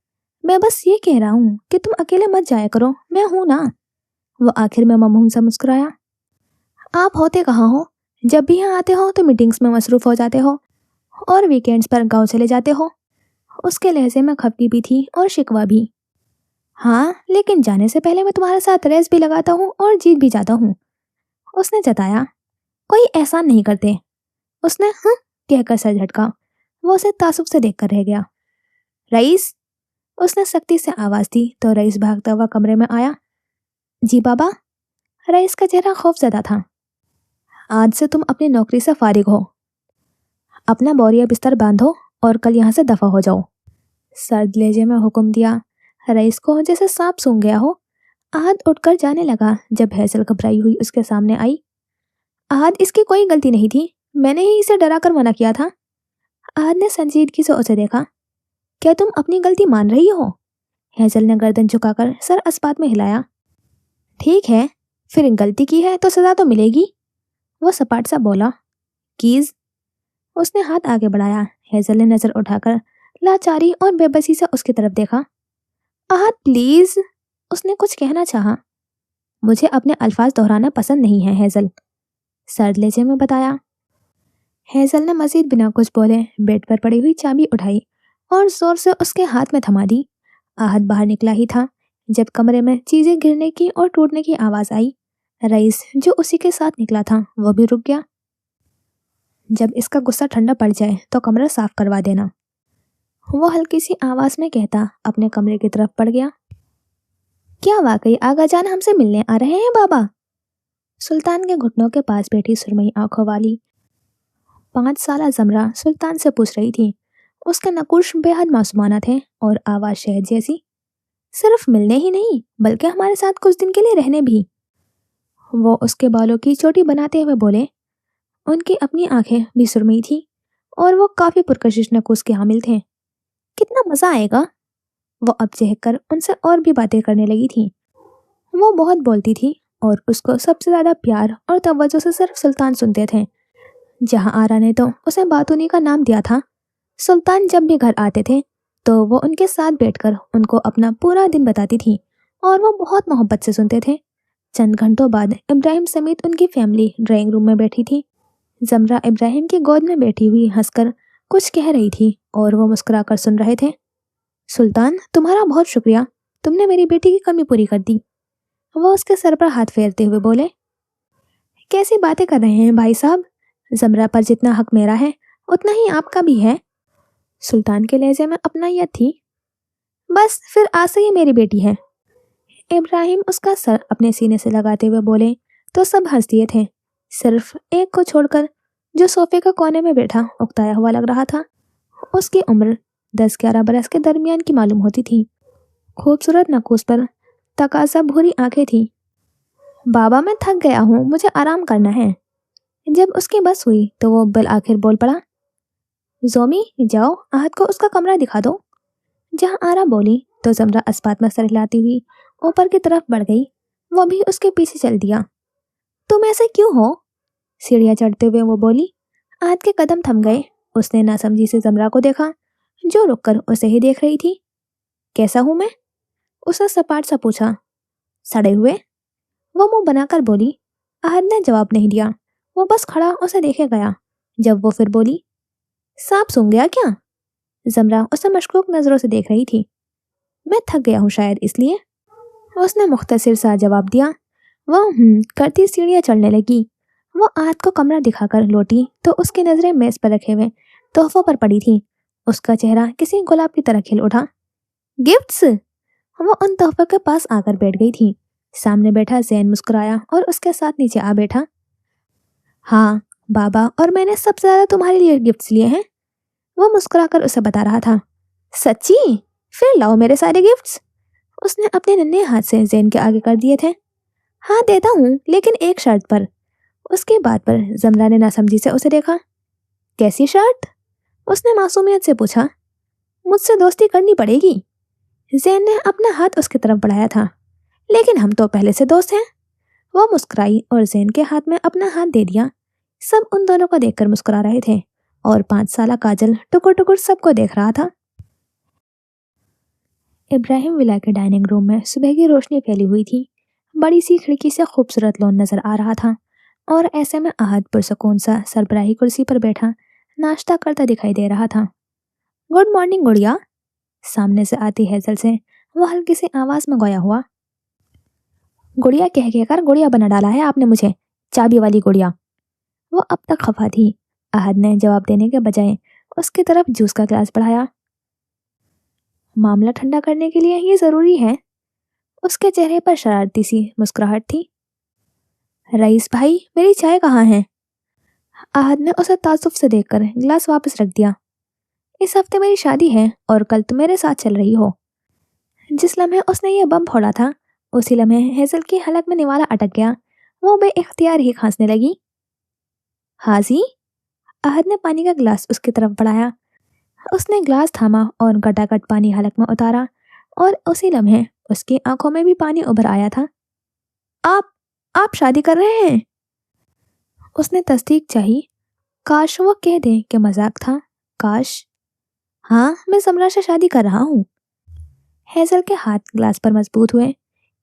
मैं बस ये कह रहा हूँ कि तुम अकेले मत जाया करो, मैं हूं ना। वो आखिर में ममहूम सा मुस्कुराया। आप होते कहाँ हो? जब भी यहाँ आते हो तो मीटिंग्स में मसरूफ हो जाते हो और वीकेंड्स पर गांव चले जाते हो। उसके लहजे में खपकी भी थी और शिकवा भी। हाँ, लेकिन जाने से पहले मैं तुम्हारे साथ रेस भी लगाता हूँ और जीत भी जाता हूँ, उसने जताया। कोई एहसान नहीं करते, उसने कहकर सर झटका। वो उसे तासुब से देखकर रह गया। रईस, उसने सख्ती से आवाज दी तो रईस भागता हुआ कमरे में आया। जी बाबा। रईस का चेहरा खौफजदा था। आज से तुम अपनी नौकरी से फारिग हो, अपना बोरिया बिस्तर बांधो और कल यहाँ से दफा हो जाओ, सर्द लहजे में हुक्म दिया। रईस को जैसे सांप सूंघ गया हो। आहद उठकर जाने लगा जब हेजल घबराई हुई उसके सामने आई। आहद, इसकी कोई गलती नहीं थी, मैंने ही इसे डरा कर मना किया था। आहद ने संजीदगी से उसे देखा। क्या तुम अपनी गलती मान रही हो? हेजल ने गर्दन झुकाकर सर अस्पात में हिलाया। ठीक है, फिर गलती की है तो सजा तो मिलेगी, वो सपाट सा बोला। कीज, उसने हाथ आगे बढ़ाया। हेजल ने नजर उठाकर लाचारी और बेबसी से उसकी तरफ देखा। आहद प्लीज, उसने कुछ कहना चाहा। मुझे अपने अल्फाज दोहराना पसंद नहीं है हेजल, सर्द लहजे में बताया। हेजल ने मजीद बिना कुछ बोले बेड पर पड़ी हुई चाबी उठाई और जोर से उसके हाथ में थमा दी। आहद बाहर निकला ही था जब कमरे में चीजें गिरने की और टूटने की आवाज आई। रईस जो उसी के साथ निकला था वो भी रुक गया। जब इसका गुस्सा ठंडा पड़ जाए तो कमरा साफ करवा देना, वो हल्की सी आवाज में कहता अपने कमरे की तरफ बढ़ गया। क्या वाकई आगा जान हमसे मिलने आ रहे हैं बाबा? सुल्तान के घुटनों के पास बैठी सुरमई आंखों वाली 5 साला जमरा सुल्तान से पूछ रही थी। उसके नकुश बेहद मासूमाना थे और आवाज शहद जैसी। सिर्फ मिलने ही नहीं बल्कि हमारे साथ कुछ दिन के लिए रहने भी, वो उसके बालों की चोटी बनाते हुए बोले। उनकी अपनी आंखें भी सुरमई थी और वो काफी पुरकशिश नकुश के हामिल थे। कितना मजा आएगा, वो अब चहक कर उनसे और भी बातें करने लगी थी। वो बहुत बोलती थी और उसको सबसे ज्यादा प्यार और तवज्जो से सिर्फ सुल्तान सुनते थे। जहां आरा ने तो उसे बातूनी का नाम दिया था। सुल्तान जब भी घर आते थे तो वो उनके साथ बैठकर उनको अपना पूरा दिन बताती थी اور وہ بہت محبت سے سنتے تھے۔ چند گھنٹوں بعد ابراہیم سمیت ان کی فیملی ڈرائنگ روم میں بیٹھی تھی۔ زمرہ ابراہیم کی گود میں بیٹھی ہوئی ہنس کر کچھ کہہ رہی تھی اور وہ مسکرا کر سن رہے تھے۔ سلطان، تمہارا بہت شکریہ، تم نے میری بیٹی کی کمی پوری کر دی، وہ اس کے سر پر ہاتھ پھیرتے ہوئے بولے۔ کیسی باتیں کر رہے ہیں بھائی صاحب، زمرہ پر جتنا حق میرا ہے اتنا ہی آپ کا بھی ہے۔ سلطان کے لہجے میں اپنائیت تھی۔ بس پھر آج سے یہ میری بیٹی ہے۔ ابراہیم اس کا سر اپنے سینے سے لگاتے ہوئے بولے تو سب ہنس دیے تھے، صرف ایک کو چھوڑ کر جو صوفے کا کونے میں بیٹھا اکتایا ہوا لگ رہا تھا۔ اس کی عمر 10-11 برس کے درمیان کی معلوم ہوتی تھی۔ خوبصورت نقوس پر تقاضا بھوری آنکھیں تھی۔ بابا میں تھک گیا ہوں، مجھے آرام کرنا ہے۔ جب اس کی بس ہوئی تو وہ بالآخر بول پڑا، زومی جاؤ احد کو اس کا کمرہ دکھا دو۔ جہاں آرا بولی تو زمرہ اسبات میں سر ہلاتی ہوئی اوپر کی طرف بڑھ گئی، وہ بھی اس کے پیچھے چل دیا۔ تم ایسے کیوں ہو؟ سیڑھیاں چڑھتے ہوئے وہ بولی۔ احد کے قدم تھم گئے، اس نے ناسمجھی سے زمرہ کو دیکھا جو رک کر اسے ہی دیکھ رہی تھی۔ کیسا ہوں میں؟ اس نے سپاٹ سا پوچھا۔ سڑے ہوئے، وہ منہ بنا کر بولی۔ احد نے جواب نہیں دیا، وہ بس کھڑا اسے دیکھے گیا۔ جب وہ پھر بولی، سانپ سونگ گیا کیا؟ زمرہ اسے مشکوک نظروں سے دیکھ رہی تھی۔ میں تھک گیا ہوں شاید اس لیے، اس نے مختصر سا جواب دیا۔ وہ کرتی سیڑھیاں چڑھنے لگی۔ وہ احد کو کمرہ دکھا کر لوٹی تو اس کی نظریں میز پر رکھے ہوئے تحفوں پر پڑی تھی۔ اس کا چہرہ کسی گلاب کی طرح کھل اٹھا۔ گفٹس؟ وہ ان تحفوں کے پاس آ کر بیٹھ گئی تھی۔ سامنے بیٹھا زین مسکرایا اور اس کے ساتھ نیچے آ بیٹھا۔ ہاں بابا، اور میں نے سب سے زیادہ تمہارے لیے گفٹس لیے ہیں، وہ مسکرا کر اسے بتا رہا تھا۔ سچی؟ پھر لاؤ میرے سارے گفٹس، اس نے اپنے ننھے ہاتھ سے زین کے آگے کر دیے تھے۔ ہاں دیتا ہوں، لیکن ایک شرط پر۔ اس کی بات پر زمرہ نے ناسمجھی سے اسے دیکھا۔ کیسی شرط؟ اس نے معصومیت سے پوچھا۔ مجھ سے دوستی کرنی پڑے گی۔ زین نے اپنا ہاتھ اس کی طرف بڑھایا تھا۔ لیکن ہم تو پہلے سے دوست ہیں، وہ مسکرائی اور زین کے ہاتھ میں اپنا ہاتھ دے دیا۔ سب ان دونوں کو دیکھ کر مسکرا رہے تھے اور 5 سالہ کاجل ٹکر ٹکر سب کو دیکھ رہا تھا۔ ابراہیم ولا کے ڈائننگ روم میں صبح کی روشنی پھیلی ہوئی تھی۔ بڑی سی کھڑکی سے خوبصورت لون نظر آ رہا تھا اور ایسے میں احد پرسکون سا سربراہی کرسی پر بیٹھا ناشتہ کرتا دکھائی دے رہا تھا۔ گڈ مارننگ گڑیا، سامنے سے آتی ہیزل سے وہ ہلکی سی آواز میں گویا ہوا۔ گڑیا کہہ کر گڑیا بنا ڈالا ہے آپ نے مجھے، چابی والی گڑیا۔ وہ اب تک خفا تھی۔ احد نے جواب دینے کے بجائے اس کی طرف جوس کا گلاس بڑھایا۔ معاملہ ٹھنڈا کرنے کے لیے یہ ضروری ہے۔ اس کے چہرے پر شرارتی سی مسکراہٹ تھی۔ رئیس بھائی، میری چائے کہاں ہے؟ احد نے اسے تعصب سے دیکھ کر گلاس واپس رکھ دیا۔ اس ہفتے میری شادی ہے اور کل تم میرے ساتھ چل رہی ہو۔ جس لمحے اس نے یہ بم پھوڑا تھا اسی لمحے ہیزل کی حلق میں نوالا اٹک گیا۔ وہ بے اختیار ہی کھانسنے لگی۔ حاضی، احد نے پانی کا گلاس اس کی طرف بڑھایا۔ اس نے گلاس تھاما اور گٹاگٹ پانی حلق میں اتارا اور اسی لمحے اس کی آنکھوں میں بھی پانی ابھر آیا تھا۔ آپ شادی کر رہے ہیں؟ اس نے تصدیق چاہی۔ کاش وہ کہہ دیں کہ مذاق تھا، کاش۔ ہاں، میں زمرہ سے شادی کر رہا ہوں۔ ہیزل کے ہاتھ گلاس پر مضبوط ہوئے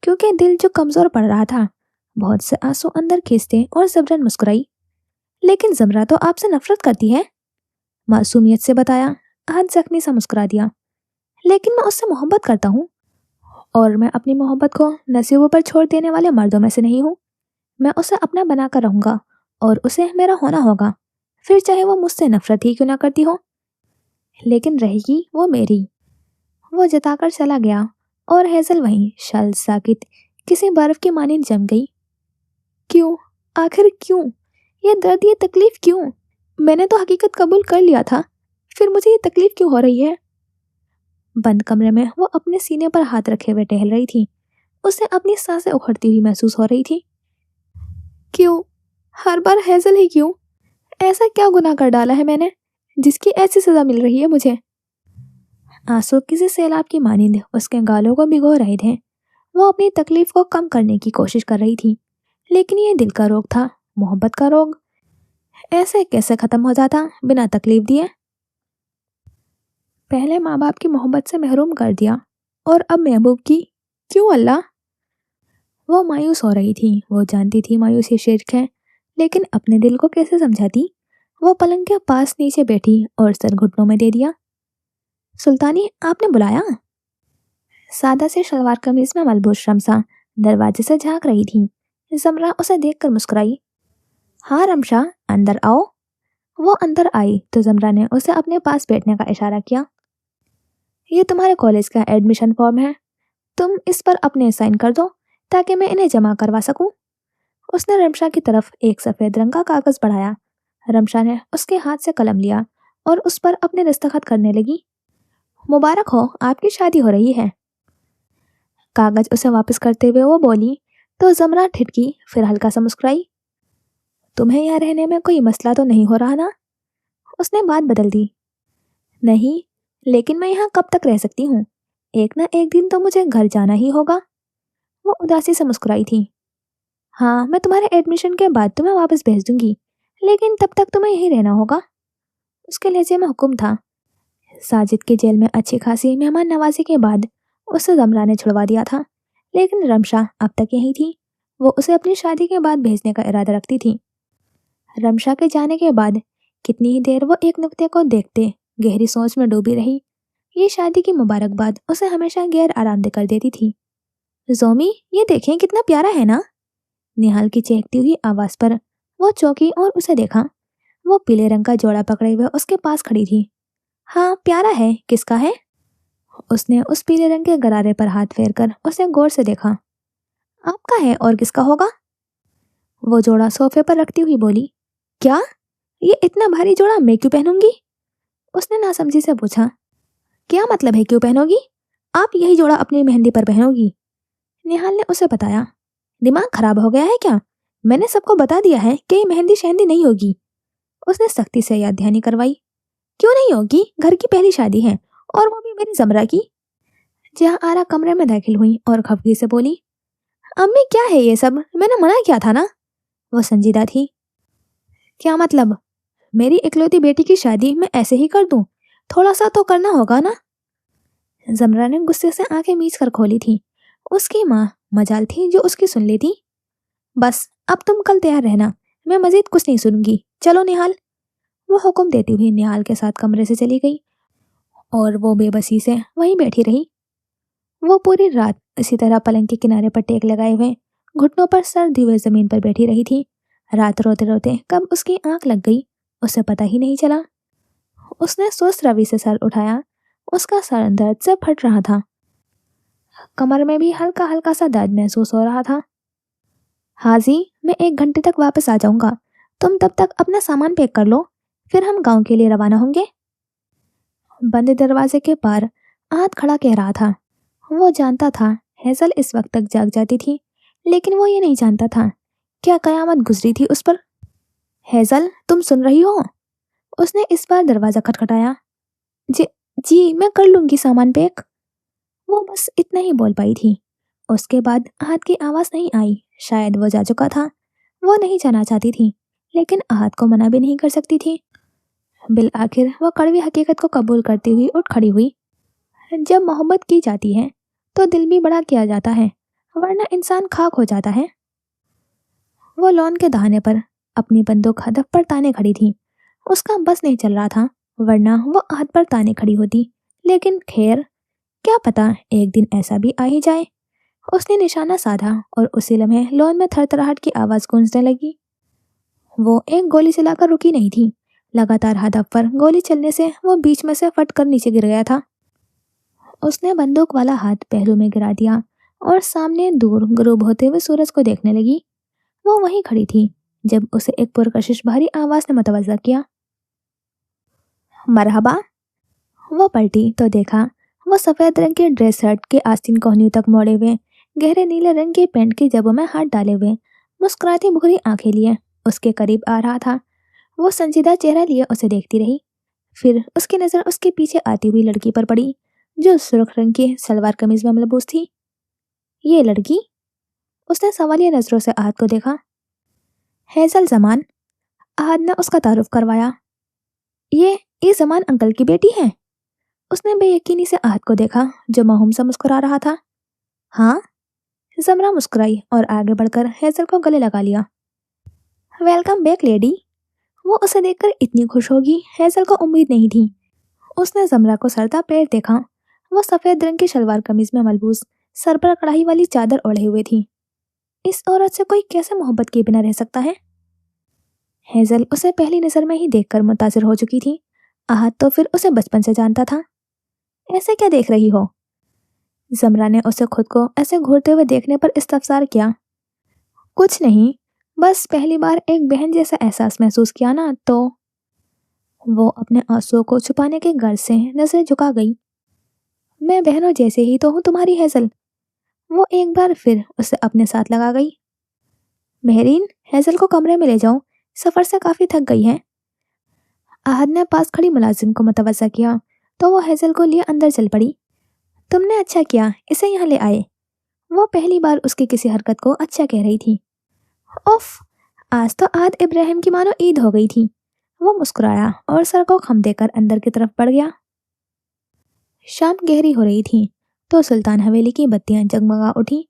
کیونکہ دل جو کمزور پڑ رہا تھا۔ بہت سے آنسو اندر کھینچتے اور زبرن مسکرائی۔ لیکن زمرہ تو آپ سے نفرت کرتی ہے، معصومیت سے بتایا۔ احد زخمی سا مسکرا دیا۔ لیکن میں اس سے محبت کرتا ہوں اور میں اپنی محبت کو نصیبوں پر چھوڑ دینے والے مردوں میں سے نہیں ہوں۔ میں اسے اپنا بنا کر رہوں گا اور اسے میرا ہونا ہوگا، پھر چاہے وہ مجھ سے نفرت ہی کیوں نہ کرتی ہو، لیکن رہے گی وہ میری۔ وہ جتا کر چلا گیا اور ہیزل وہیں شل ساکت کسی برف کی مانند جم گئی۔ کیوں؟ آخر کیوں؟ یہ درد، یہ تکلیف کیوں؟ میں نے تو حقیقت قبول کر لیا تھا، پھر مجھے یہ تکلیف کیوں ہو رہی ہے؟ بند کمرے میں وہ اپنے سینے پر ہاتھ رکھے ہوئے ٹہل رہی تھی۔ اسے اپنی سانسیں اکھڑتی ہوئی محسوس ہو رہی تھی۔ کیوں؟ ہر بار ہیزل ہی کیوں؟ ایسا کیا گناہ کر ڈالا ہے میں نے جس کی ایسی سزا مل رہی ہے مجھے؟ آنسو کسی سیلاب کی مانند اس کے گالوں کو بھگو رہے تھے۔ وہ اپنی تکلیف کو کم کرنے کی کوشش کر رہی تھی، لیکن یہ دل کا روگ تھا، محبت کا روگ۔ ایسے کیسے ختم ہو جاتا بنا تکلیف دیے؟ پہلے ماں باپ کی محبت سے محروم کر دیا اور اب محبوب کی؟ کیوں اللہ؟ وہ مایوس ہو رہی تھی، وہ جانتی تھی مایوسی شرک ہے، لیکن اپنے دل کو کیسے سمجھاتی؟ وہ پلنگ کے پاس نیچے بیٹھی اور سر گھٹنوں میں دے دیا۔ سلطانی، آپ نے بلایا؟ سادہ سے شلوار قمیض میں ملبوس شمسا دروازے سے جھانک رہی تھی۔ زمرہ اسے دیکھ کر مسکرائی۔ ہاں رمشا، اندر آؤ۔ وہ اندر آئی تو زمرہ نے اسے اپنے پاس بیٹھنے کا اشارہ کیا۔ یہ تمہارے کالج کا ایڈمیشن فارم ہے، تم اس پر اپنے سائن کر دو تاکہ میں انہیں جمع کروا سکوں۔ اس نے رمشا کی طرف ایک سفید رنگ کا کاغذ بڑھایا۔ رمشا نے اس کے ہاتھ سے قلم لیا اور اس پر اپنے دستخط کرنے لگی۔ مبارک ہو، آپ کی شادی ہو رہی ہے۔ کاغذ اسے واپس کرتے ہوئے وہ بولی تو زمرہ ٹھٹکی، پھر ہلکا سا مسکرائی۔ تمہیں یہاں رہنے میں کوئی مسئلہ تو نہیں ہو رہا نا؟ اس نے بات بدل دی۔ نہیں، لیکن میں یہاں کب تک رہ سکتی ہوں؟ ایک نہ ایک دن تو مجھے گھر جانا ہی ہوگا۔ وہ اداسی سے مسکرائی تھی۔ ہاں، میں تمہارے ایڈمیشن کے بعد تمہیں واپس بھیج دوں گی، لیکن تب تک تمہیں یہیں رہنا ہوگا۔ اس کے لہجے میں حکم تھا۔ ساجد کے جیل میں اچھی خاصی مہمان نوازی کے بعد اسے زمرہ نے چھڑوا دیا تھا، لیکن رمشا اب تک یہیں تھی۔ وہ اسے اپنی شادی کے بعد بھیجنے کا ارادہ رکھتی تھی۔ رمشا کے جانے کے بعد کتنی ہی دیر وہ ایک نقطے کو دیکھتے گہری سوچ میں ڈوبی رہی۔ یہ شادی کی مبارکباد اسے ہمیشہ غیر آرام دہ کر دیتی تھی۔ زومی، یہ دیکھیں کتنا پیارا ہے نا؟ نہال کی چہکتی ہوئی آواز پر وہ چوکی اور اسے دیکھا۔ وہ پیلے رنگ کا جوڑا پکڑے ہوئے اس کے پاس کھڑی تھی۔ ہاں پیارا ہے، کس کا ہے؟ اس نے اس پیلے رنگ کے غرارے پر ہاتھ پھیر کر اسے غور سے دیکھا۔ آپ کا ہے اور کس کا ہوگا؟ وہ جوڑا صوفے پر رکھتی ہوئی بولی۔ کیا؟ یہ اتنا بھاری جوڑا میں کیوں پہنوں گی؟ اس نے ناسمجھی سے پوچھا۔ کیا مطلب ہے کیوں پہنو گی؟ آپ یہی جوڑا اپنی مہندی پر پہنو گی۔ نہال نے اسے بتایا۔ دماغ خراب ہو گیا ہے کیا؟ میں نے سب کو بتا دیا ہے کہ یہ مہندی شہندی نہیں ہوگی۔ اس نے سختی سے یاد دہانی کروائی۔ کیوں نہیں ہوگی؟ گھر کی پہلی شادی ہے، اور وہ بھی میری زمرہ کی۔ جہاں آرا کمرے میں داخل ہوئی اور خفگی سے بولی۔ امی کیا ہے یہ سب؟ میں نے منع کیا تھا نا؟ وہ سنجیدہ تھی۔ کیا مطلب؟ میری اکلوتی بیٹی کی شادی میں ایسے ہی کر دوں؟ تھوڑا سا تو کرنا ہوگا نا؟ زمرہ نے غصے سے آنکھیں میچ کر کھولی تھی۔ اس کی ماں مجال تھی جو اس کی سن لی تھی۔ بس اب تم کل تیار رہنا، میں مزید کچھ نہیں سنوں گی، چلو نہال۔ وہ حکم دیتی ہوئی نہال کے ساتھ کمرے سے چلی گئی اور وہ بے بسی سے وہیں بیٹھی رہی۔ وہ پوری رات اسی طرح پلنگ کے کنارے پر ٹیک لگائے ہوئے گھٹنوں پر سر دی ہوئے زمین پر بیٹھی رہی تھی۔ رات روتے روتے کب اس کی آنکھ لگ گئی اسے پتہ ہی نہیں چلا۔ اس نے سست روی سے سر اٹھایا، اس کا سر درد سے پھٹ رہا تھا، کمر میں بھی ہلکا ہلکا سا درد محسوس ہو رہا تھا۔ حاضی، میں 1 گھنٹے تک واپس آ جاؤں گا، تم تب تک اپنا سامان پیک کر لو، پھر ہم گاؤں کے لیے روانہ ہوں گے۔ بند دروازے کے پار آہت کھڑا کہہ رہا تھا۔ وہ جانتا تھا ہیزل اس وقت تک جاگ جاتی تھی، لیکن وہ یہ نہیں جانتا تھا کیا قیامت گزری تھی اس پر۔ ہیزل، تم سن رہی ہو؟ اس نے اس بار دروازہ کھٹکھٹایا۔ جی میں کر لوں گی سامان پیک۔ وہ بس اتنا ہی بول پائی تھی۔ اس کے بعد آہت کی آواز نہیں آئی، شاید وہ جا چکا تھا۔ وہ نہیں جانا چاہتی تھی، لیکن آہت کو منع بھی نہیں کر سکتی تھی۔ بالآخر وہ کڑوی حقیقت کو قبول کرتی ہوئی اٹھ کھڑی ہوئی۔ جب محبت کی جاتی ہے تو دل بھی بڑا کیا جاتا ہے، ورنہ انسان خاک ہو جاتا ہے۔ وہ لون کے دہانے پر اپنی بندوق ہدف پر تانے کھڑی تھی۔ اس کا بس نہیں چل رہا تھا، ورنہ وہ آہت پر تانے کھڑی ہوتی، لیکن خیر کیا پتا ایک دن ایسا بھی آ ہی جائے۔ اس نے نشانہ سادھا اور اسی لمحے لون میں تھر تھراہٹ کی آواز گونجنے لگی۔ وہ ایک گولی چلا کر رکی نہیں تھی، لگاتار ہدف پر گولی چلنے سے وہ بیچ میں سے پھٹ کر نیچے گر گیا تھا۔ اس نے بندوق والا ہاتھ پہلو میں گرا دیا اور سامنے دور غروب ہوتے ہوئے سورج کو دیکھنے لگی۔ وہ وہیں کھڑی تھی جب اسے ایک پرکشش بھاری آواز نے متوجہ کیا۔ مرحبا۔ وہ پلٹی تو دیکھا وہ سفید رنگ کے ڈریس شرٹ کے آستین کوہنیوں تک موڑے ہوئے، گہرے نیلے رنگ کے پینٹ کی جیبوں میں ہاتھ ڈالے ہوئے، مسکراتی بھوری آنکھیں لیے اس کے قریب آ رہا تھا۔ وہ سنجیدہ چہرہ لیے اسے دیکھتی رہی، پھر اس کی نظر اس کے پیچھے آتی ہوئی لڑکی پر پڑی جو سرخ رنگ کی سلوار قمیض میں ملبوس تھی۔ یہ لڑکی؟ اس نے سوالیہ نظروں سے آہت کو دیکھا۔ ہیزل زمان، آہت نے اس کا تعارف کروایا۔ یہ زمان انکل کی بیٹی ہے؟ اس نے بے یقینی سے آہت کو دیکھا جو موہوم سے مسکرا رہا تھا۔ ہاں، जमरा मुस्कुराई और आगे बढ़कर हेजल को गले लगा लिया। Welcome back lady. वो उसे देखकर इतनी खुश होगी, हेजल को उम्मीद नहीं थी। उसने जमरा को सरता पैर देखा। वो सफेद रंग की शलवार कमीज में मलबूस, सर पर कढ़ाई वाली चादर ओढ़े हुए थी। इस औरत से कोई कैसे मोहब्बत किए बिना रह सकता है? हेजल उसे पहली नजर में ही देखकर मुतासिर हो चुकी थी। आहत तो फिर उसे बचपन से जानता था। ऐसे क्या देख रही हो? जमरा ने उसे खुद को ऐसे घूरते हुए देखने पर इस्तफसार किया। कुछ नहीं, बस पहली बार एक बहन जैसा एहसास महसूस किया ना, तो वो अपने आंसुओं को छुपाने के गर्ज से नजरें झुका गई। मैं बहनों जैसे ही तो हूँ तुम्हारी हेजल। वो एक बार फिर उसे अपने साथ लगा गई। मेहरीन, हेजल को कमरे में ले जाओ, सफर से काफी थक गई है। आहद ने पास खड़ी मुलाजिम को मुतवज्जा किया तो वो हेजल को लिए अंदर चल पड़ी। तुमने अच्छा किया इसे यहाँ ले आए। वो पहली बार उसकी किसी हरकत को अच्छा कह रही थी। उफ, आज तो आद इब्राहिम की मानो ईद हो गई थी। वो मुस्कुराया और सर को खम देकर अंदर की तरफ बढ़ गया। शाम गहरी हो रही थी तो सुल्तान हवेली की बत्तियां जगमगा उठी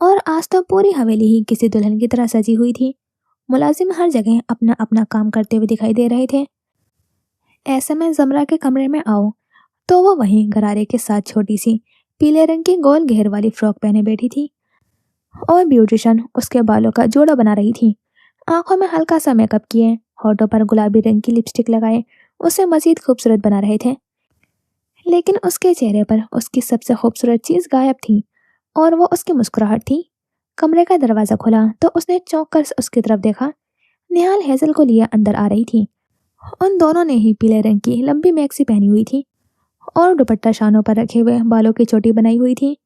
और आज तो पूरी हवेली ही किसी दुल्हन की तरह सजी हुई थी। मुलाजिम हर जगह अपना अपना काम करते हुए दिखाई दे रहे थे। ऐसे में जमरा के कमरे में आओ तो वो वहीं गरारे के साथ छोटी सी पीले रंग की गोल घेर वाली फ्रॉक पहने बैठी थी और ब्यूटिशियन उसके बालों का जोड़ा बना रही थी। आंखों में हल्का सा मेकअप किए, होठों पर गुलाबी रंग की लिपस्टिक लगाए उसे मजीद खूबसूरत बना रहे थे। लेकिन उसके चेहरे पर उसकी सबसे खूबसूरत चीज गायब थी और वो उसकी मुस्कुराहट थी। कमरे का दरवाजा खुला तो उसने चौंक कर उसकी तरफ देखा। निहाल हेजल को लिए अंदर आ रही थी। उन दोनों ने ही पीले रंग की लंबी मैक्सी पहनी हुई थी और दुपट्टा शानों पर रखे हुए बालों की चोटी बनाई हुई थी।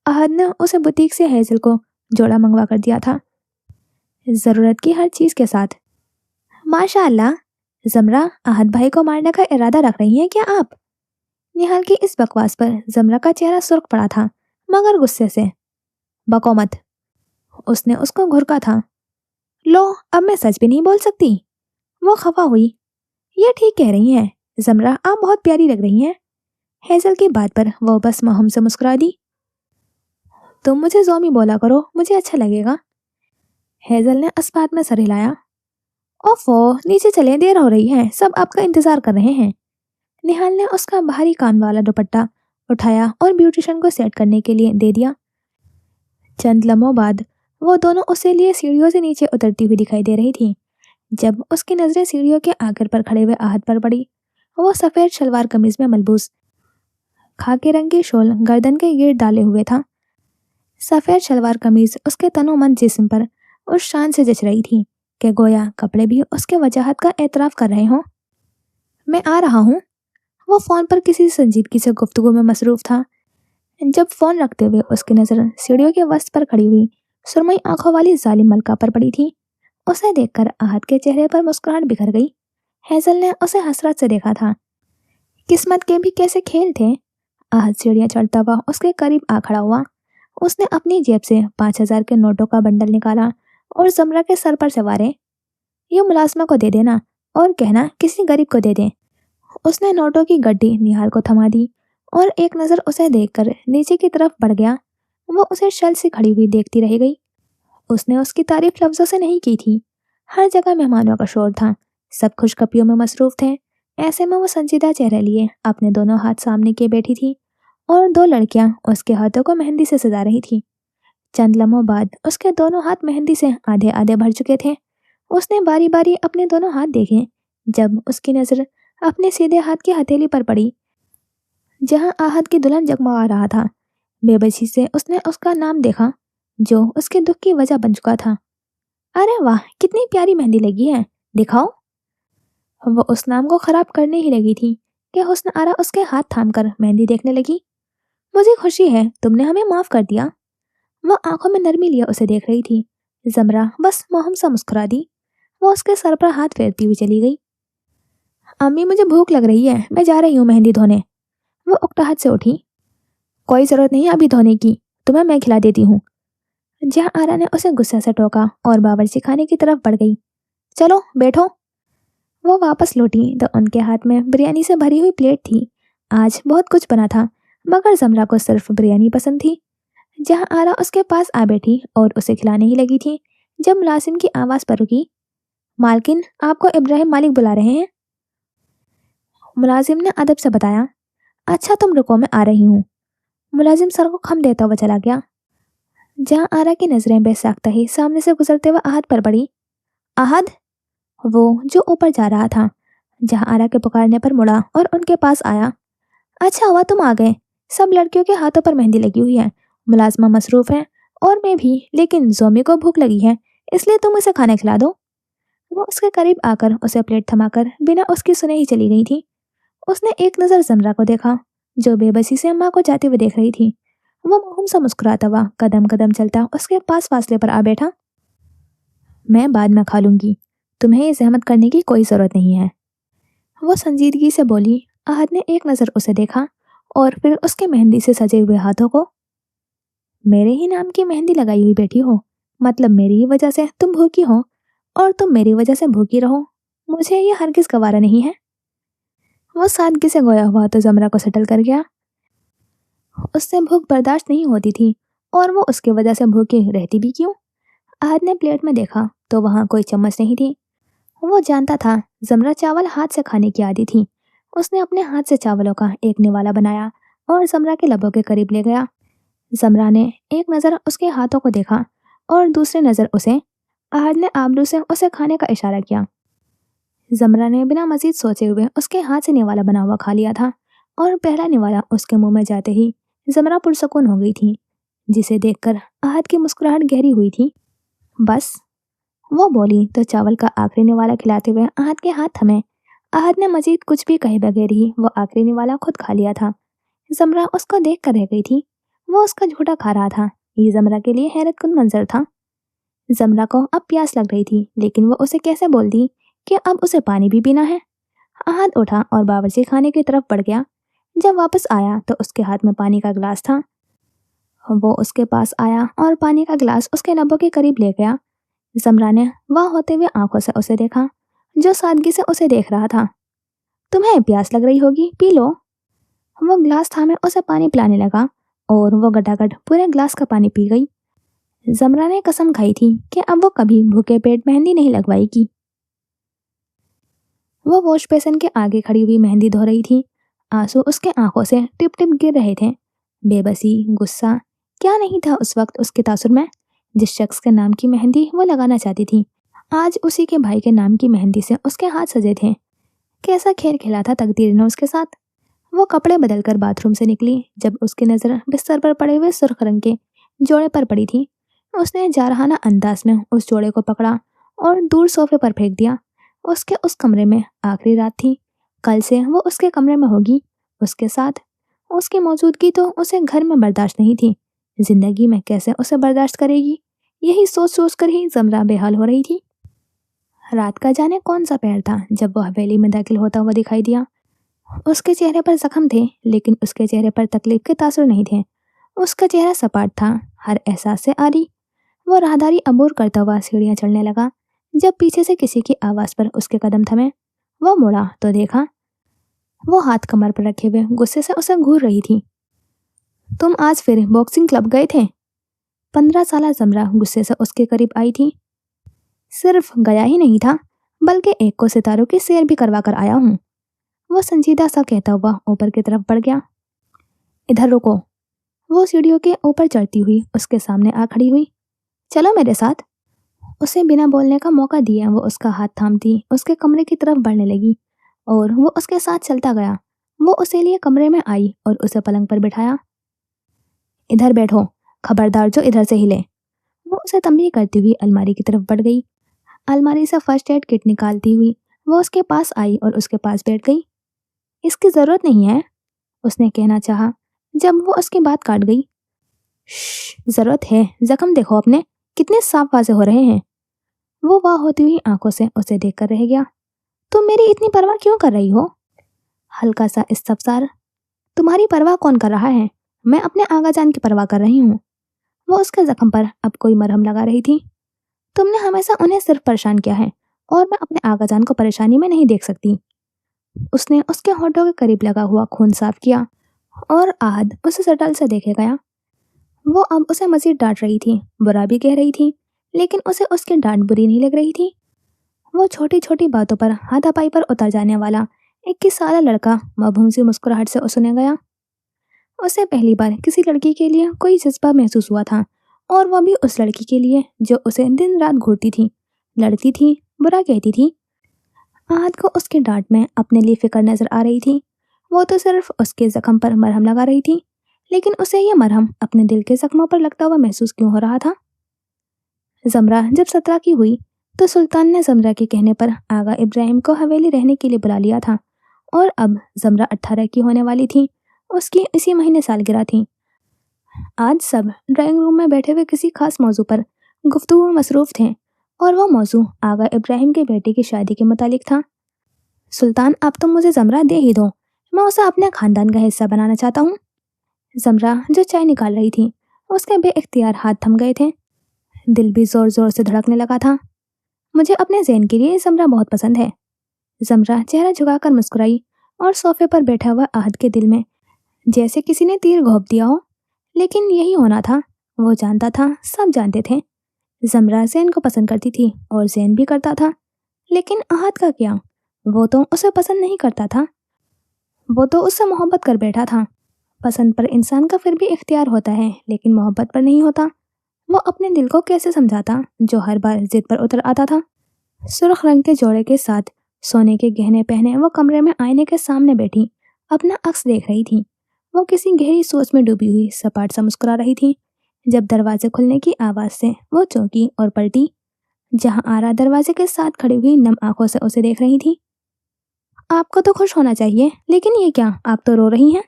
आहद ने उसे बुटीक से हेजल को जोड़ा मंगवा कर दिया था, जरूरत की हर चीज के साथ। माशाअल्लाह, जमरा आहद भाई को मारने का इरादा रख रही हैं क्या आप? निहाल की इस बकवास पर जमरा का चेहरा सुर्ख पड़ा था, मगर गुस्से से। बको मत, उसने उसको घुरका था। लो, अब मैं सच भी नहीं बोल सकती। वो खफा हुई। ये ठीक कह रही हैं जमरा, आप बहुत प्यारी लग रही हैं। हेजल की बात पर वो बस महम से मुस्कुरा दी। तुम मुझे जोमी बोला करो, मुझे अच्छा लगेगा। हेजल ने अस्पात में सर हिलाया। ओफो, नीचे चले, देर हो रही है, सब आपका इंतजार कर रहे हैं। निहाल ने उसका भारी कान वाला दुपट्टा उठाया और ब्यूटिशियन को सेट करने के लिए दे दिया। चंद लम्हों बाद वो दोनों उसे लिए सीढ़ियों से नीचे उतरती हुई दिखाई दे रही थी। जब उसकी नजरें सीढ़ियों के आखिर पर खड़े हुए आहद पर पड़ी, वो सफेद शलवार कमीज में मलबूस, खाकी रंग की शॉल गर्दन के गिर्द डाले हुए था। सफेद शलवार कमीज उसके तनोमन जिस्म पर उस शान से जच रही थी कि गोया कपड़े भी उसके वजाहत का एतराफ कर रहे हों। मैं आ रहा हूँ। वो फोन पर किसी संजीदगी से गुफ्तगू में मसरूफ था जब फोन रखते हुए उसकी नजर सीढ़ियों के वस्त पर खड़ी हुई सुरमई आंखों वाली जालिम मलका पर पड़ी थी। उसे देखकर आहद के चेहरे पर मुस्कुराहट बिखर गई। हेजल ने उसे हसरत से देखा था। किस्मत के भी कैसे खेल थे। आहद सीढ़ियां चढ़ता हुआ उसके करीब आ खड़ा हुआ। उसने अपनी जेब से 5,000 के नोटों का बंडल निकाला और जमरा के सर पर सवारे। ये मुलाजमा को दे देना और कहना किसी गरीब को दे दे। उसने नोटों की गड्डी निहाल को थमा दी और एक नज़र उसे देखकर नीचे की तरफ बढ़ गया। वो उसे शल से खड़ी हुई देखती रह गई। उसने उसकी तारीफ लफ्जों से नहीं की थी। हर जगह मेहमानों का शोर था, सब खुशखपियों में मसरूफ थे। ऐसे में वो संजीदा चेहरे लिए अपने दोनों हाथ सामने किए बैठी थी और दो लड़कियां उसके हाथों को मेहंदी से सजा रही थी। चंद लम्हों बाद उसके दोनों हाथ मेहंदी से आधे आधे भर चुके थे। उसने बारी बारी अपने दोनों हाथ देखे। जब उसकी नजर अपने सीधे हाथ की हथेली पर पड़ी जहां आहद की दुल्हन जगमगा रहा था, बेबसी से उसने उसका नाम देखा जो उसके दुख की वजह बन चुका था। अरे वाह, कितनी प्यारी मेहंदी लगी है, दिखाओ। वो उस नाम को खराब करने ही लगी थी कि हुस्न आरा उसके हाथ थामकर मेहंदी देखने लगी। मुझे खुशी है तुमने हमें माफ कर दिया। वो आंखों में नरमी लिए उसे देख रही थी। जमरा बस मोहम सा मुस्कुरा दी। वो उसके सर पर हाथ फेरती हुई चली गई। अम्मी, मुझे भूख लग रही है, मैं जा रही हूँ मेहंदी धोने। वो उकताहट से उठी। कोई जरूरत नहीं अभी धोने की, तुम्हें मैं खिला देती हूँ। जहाँ आरा ने उसे गुस्से से टोका और बावर्ची खाने की तरफ बढ़ गई। चलो बैठो। वो वापस लौटी तो उनके हाथ में बिरयानी से भरी हुई प्लेट थी। आज बहुत कुछ बना था मगर जमरा को सिर्फ बिरयानी पसंद थी। जहाँ आरा उसके पास आ बैठी और उसे खिलाने ही लगी थी, जब मुलाजिम की आवाज़ पर रुकी। मालकिन, आपको इब्राहिम मालिक बुला रहे हैं। मुलाजिम ने अदब से बताया। अच्छा, तुम रुको, मैं आ रही हूँ। मुलाजिम सर को खम देता हुआ चला गया। जहाँ आरा की नजरें बेसाख्ता ही सामने से गुजरते हुए आहद पर पड़ी। आहद, वो जो ऊपर जा रहा था, जहाँ आरा के पुकारने पर मुड़ा और उनके पास आया। अच्छा हुआ तुम आ गए। सब लड़कियों के हाथों पर मेहंदी लगी हुई है, मुलाजमा मसरूफ है और मैं भी, लेकिन जोमी को भूख लगी है, इसलिए तुम उसे खाना खिला दो। वो उसके करीब आकर उसे प्लेट थमाकर बिना उसकी सुने ही चली गई थी। उसने एक नज़र जमरा को देखा, जो बेबसी से अम्मा को जाते हुए देख रही थी। वो मासूम सा मुस्कुराता हुआ कदम कदम चलता उसके पास फासले पर आ बैठा। मैं बाद में खा लूंगी, तुम्हें ये जहमत करने की कोई ज़रूरत नहीं है, वो संजीदगी से बोली। आहद ने एक नज़र उसे देखा और फिर उसके मेहंदी से सजे हुए हाथों को। मेरे ही नाम की मेहंदी लगाई हुई बैठी हो, मतलब मेरी ही वजह से तुम भूखी हो और तुम मेरी वजह से भूखी रहो, मुझे ये हरगिज गवारा नहीं है। वो सादगी से गोया हुआ तो जमरा को सटल कर गया। उससे भूख बर्दाश्त नहीं होती थी और वो उसकी वजह से भूखी रहती भी क्यों। आहद ने प्लेट में देखा तो वहाँ कोई चम्मच नहीं थी। वो जानता था जमरा चावल हाथ से खाने की आदी थी। उसने अपने हाथ से चावलों का एक निवाला बनाया और जमरा के लबों के करीब ले गया। जमरा ने एक नज़र उसके हाथों को देखा और दूसरी नज़र उसे। आहद ने आबरू से उसे खाने का इशारा किया। जमरा ने बिना मजीद सोचे हुए उसके हाथ से निवाला बना हुआ खा लिया था और पहला निवाला उसके मुंह में जाते ही जमरा पुरसकून हो गई थी, जिसे देखकर आहद की मुस्कुराहट गहरी हुई थी। बस, वो बोली तो चावल का आखिरी निवाला खिलाते हुए आहद के हाथ थमे। आहद ने मजीद कुछ भी कहे बगैर ही वो आखिरी निवाला खुद खा लिया था। जमरा उसको देख कर रह गई थी। वो उसका झूठा खा रहा था। ये जमरा के लिए हैरत कुन मंजर था। जमरा को अब प्यास लग रही थी, लेकिन वो उसे कैसे बोल दी कि अब उसे पानी भी पीना है। आहद उठा और बावर्ची खाने की तरफ बढ़ गया। जब वापस आया तो उसके हाथ में पानी का गिलास था। वो उसके पास आया और पानी का गिलास उसके लबों के करीब ले गया। जमरा ने वाह होते हुए आंखों से उसे देखा, जो सादगी से उसे देख रहा था। तुम्हें प्यास लग रही होगी, पी लो। वो गिलास थामे उसे पानी पिलाने लगा और वो गटागट पूरे गिलास का पानी पी गई। जमरा ने कसम खाई थी कि अब वो कभी भूखे पेट मेहंदी नहीं लगवाएगी। वो वॉश बेसिन के आगे खड़ी हुई मेहंदी धो रही थी। आंसू उसके आंखों से टिप टिप गिर रहे थे। बेबसी, गुस्सा, क्या नहीं था उस वक्त उसके तासुर में। जिस शख्स के नाम की मेहंदी वो लगाना चाहती थी, आज उसी के भाई के नाम की मेहंदी से उसके हाथ सजे थे। कैसा खेल खेला था तकदीर ने उसके साथ। वो कपड़े बदलकर बाथरूम से निकली जब उसकी नज़र बिस्तर पर पड़े हुए सुर्ख रंग के जोड़े पर पड़ी थी। उसने जारहाना अंदाज में उस जोड़े को पकड़ा और दूर सोफे पर फेंक दिया। उसके उस कमरे में आखिरी रात थी। कल से वो उसके कमरे में होगी, उसके साथ। उसकी मौजूदगी तो उसे घर में बर्दाश्त नहीं थी, जिंदगी में कैसे उसे बर्दाश्त करेगी। यही सोच सोच कर ही जमरा बेहाल हो रही थी। रात का जाने कौन सा पहर था जब वो हवेली में दाखिल होता हुआ दिखाई दिया। उसके चेहरे पर जख्म थे, लेकिन उसके चेहरे पर तकलीफ के तासुर नहीं थे। उसका चेहरा सपाट था, हर एहसास से आरी। वो राहदारी अबूर करता हुआ सीढ़ियां चढ़ने लगा जब पीछे से किसी की आवाज़ पर उसके कदम थमे। वो मुड़ा तो देखा वो हाथ कमर पर रखे हुए गुस्से से उसे घूर रही थी। तुम आज फिर बॉक्सिंग क्लब गए थे? 15 साल जमरा गुस्से से उसके करीब आई थी। सिर्फ गया ही नहीं था, बल्कि एक को सितारों की सैर भी करवा कर आया हूँ, वो संजीदा सा कहता हुआ ऊपर की तरफ बढ़ गया। इधर रुको। वो सीढ़ियों के ऊपर चढ़ती हुई उसके सामने आ खड़ी हुई। चलो मेरे साथ। उसे बिना बोलने का मौका दिया वो उसका हाथ थामती उसके कमरे की तरफ बढ़ने लगी और वो उसके साथ चलता गया। वो उसे लिए कमरे में आई और उसे पलंग पर बिठाया। इधर बैठो, खबरदार जो इधर से हिले। वो उसे तंबी करती हुई अलमारी की तरफ बढ़ गई। अलमारी से फर्स्ट एड किट निकालती हुई वो उसके पास आई और उसके पास बैठ गई। इसकी ज़रूरत नहीं है, उसने कहना चाहा जब वो उसकी बात काट गई। ज़रूरत है, जख्म देखो अपने कितने साफ वाजे हो रहे हैं। वो वाह होती हुई आंखों से उसे देखकर रह गया। तुम मेरी इतनी परवाह क्यों कर रही हो? हल्का सा इस्तफसार। तुम्हारी परवाह कौन कर रहा है? मैं अपने आगा जान की परवाह कर रही हूँ। वो उसके जख्म पर अब कोई मरहम लगा रही थी। तुमने हमेशा उन्हें सिर्फ परेशान किया है और मैं अपने आगा जान को परेशानी में नहीं देख सकती। उसने उसके होठों के करीब लगा हुआ खून साफ किया और आहद उसे सटल से देखे गया। وہ اب اسے مزید ڈانٹ رہی تھی، برا بھی کہہ رہی تھی، لیکن اسے اس کی ڈانٹ بری نہیں لگ رہی تھی۔ وہ چھوٹی چھوٹی باتوں پر ہاتھا پائی پر اتر جانے والا 21 سالہ لڑکا مبہوم سی مسکراہٹ سے سنے گیا۔ اسے پہلی بار کسی لڑکی کے لیے کوئی جذبہ محسوس ہوا تھا، اور وہ بھی اس لڑکی کے لیے جو اسے دن رات گھورتی تھی، لڑتی تھی، برا کہتی تھی۔ آہت کو اس کی ڈانٹ میں اپنے لیے فکر نظر آ رہی تھی۔ وہ تو صرف اس کے زخم پر مرہم لگا رہی تھی، لیکن اسے یہ مرہم اپنے دل کے زخموں پر لگتا ہوا محسوس کیوں ہو رہا تھا؟ زمرہ جب 17 کی ہوئی تو سلطان نے زمرہ کے کہنے پر آغا ابراہیم کو حویلی رہنے کے لیے بلا لیا تھا، اور اب زمرہ 18 کی ہونے والی تھی۔ اس کی اسی مہینے سالگرہ تھی۔ آج سب ڈرائنگ روم میں بیٹھے ہوئے کسی خاص موضوع پر گفتگو میں مصروف تھے، اور وہ موضوع آغا ابراہیم کے بیٹے کی شادی کے متعلق تھا۔ سلطان، اب تم مجھے زمرہ دے ہی دو، میں اسے اپنے خاندان کا حصہ بنانا چاہتا ہوں۔ زمرہ جو چائے نکال رہی تھی، اس کے بے اختیار ہاتھ تھم گئے تھے، دل بھی زور زور سے دھڑکنے لگا تھا۔ مجھے اپنے زین کے لیے زمرہ بہت پسند ہے۔ زمرہ چہرہ جھکا کر مسکرائی، اور صوفے پر بیٹھا ہوا آہت کے دل میں جیسے کسی نے تیر گھونپ دیا ہو۔ لیکن یہی ہونا تھا، وہ جانتا تھا، سب جانتے تھے۔ زمرہ زین کو پسند کرتی تھی، اور زین بھی کرتا تھا، لیکن آہت کا کیا؟ وہ تو اسے پسند نہیں کرتا تھا، وہ تو اس سے محبت کر بیٹھا تھا۔ پسند پر انسان کا پھر بھی اختیار ہوتا ہے، لیکن محبت پر نہیں ہوتا۔ وہ اپنے دل کو کیسے سمجھاتا جو ہر بار ضد پر اتر آتا تھا؟ سرخ رنگ کے جوڑے کے ساتھ سونے کے گہنے پہنے وہ کمرے میں آئینے کے سامنے بیٹھی اپنا عکس دیکھ رہی تھی۔ وہ کسی گہری سوچ میں ڈوبی ہوئی سپاٹ سا مسکرا رہی تھی جب دروازے کھلنے کی آواز سے وہ چونکی اور پلٹی، جہاں آرا دروازے کے ساتھ کھڑی ہوئی نم آنکھوں سے اسے دیکھ رہی تھی۔ آپ کو تو خوش ہونا چاہیے، لیکن یہ کیا، آپ تو رو رہی ہیں؟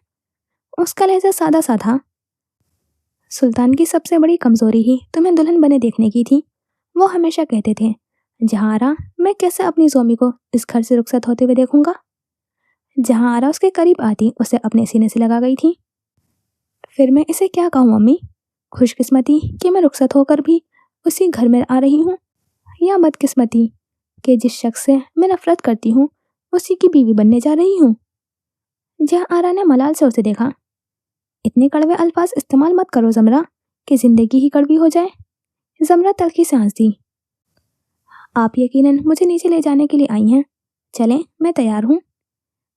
اس کا لہجہ سادہ سا تھا۔ سلطان کی سب سے بڑی کمزوری ہی تمہیں دلہن بنے دیکھنے کی تھی، وہ ہمیشہ کہتے تھے۔ جہاں آرا، میں کیسے اپنی زومی کو اس گھر سے رخصت ہوتے ہوئے دیکھوں گا؟ جہاں آرا اس کے قریب آتی اسے اپنے سینے سے لگا گئی تھی۔ پھر میں اسے کیا کہوں امی؟ خوش قسمتی کہ میں رخصت ہو کر بھی اسی گھر میں آ رہی ہوں، یا بدقسمتی کہ جس شخص سے میں نفرت کرتی ہوں اسی کی بیوی بننے جا رہی ہوں؟ جہاں آرا نے ملال سے اسے دیکھا۔ اتنے کڑوے الفاظ استعمال مت کرو زمرہ کہ زندگی ہی کڑوی ہو جائے۔ زمرہ تلخی سے ہنسی۔ آپ یقیناً مجھے نیچے لے جانے کے لیے آئی ہیں، چلیں میں تیار ہوں۔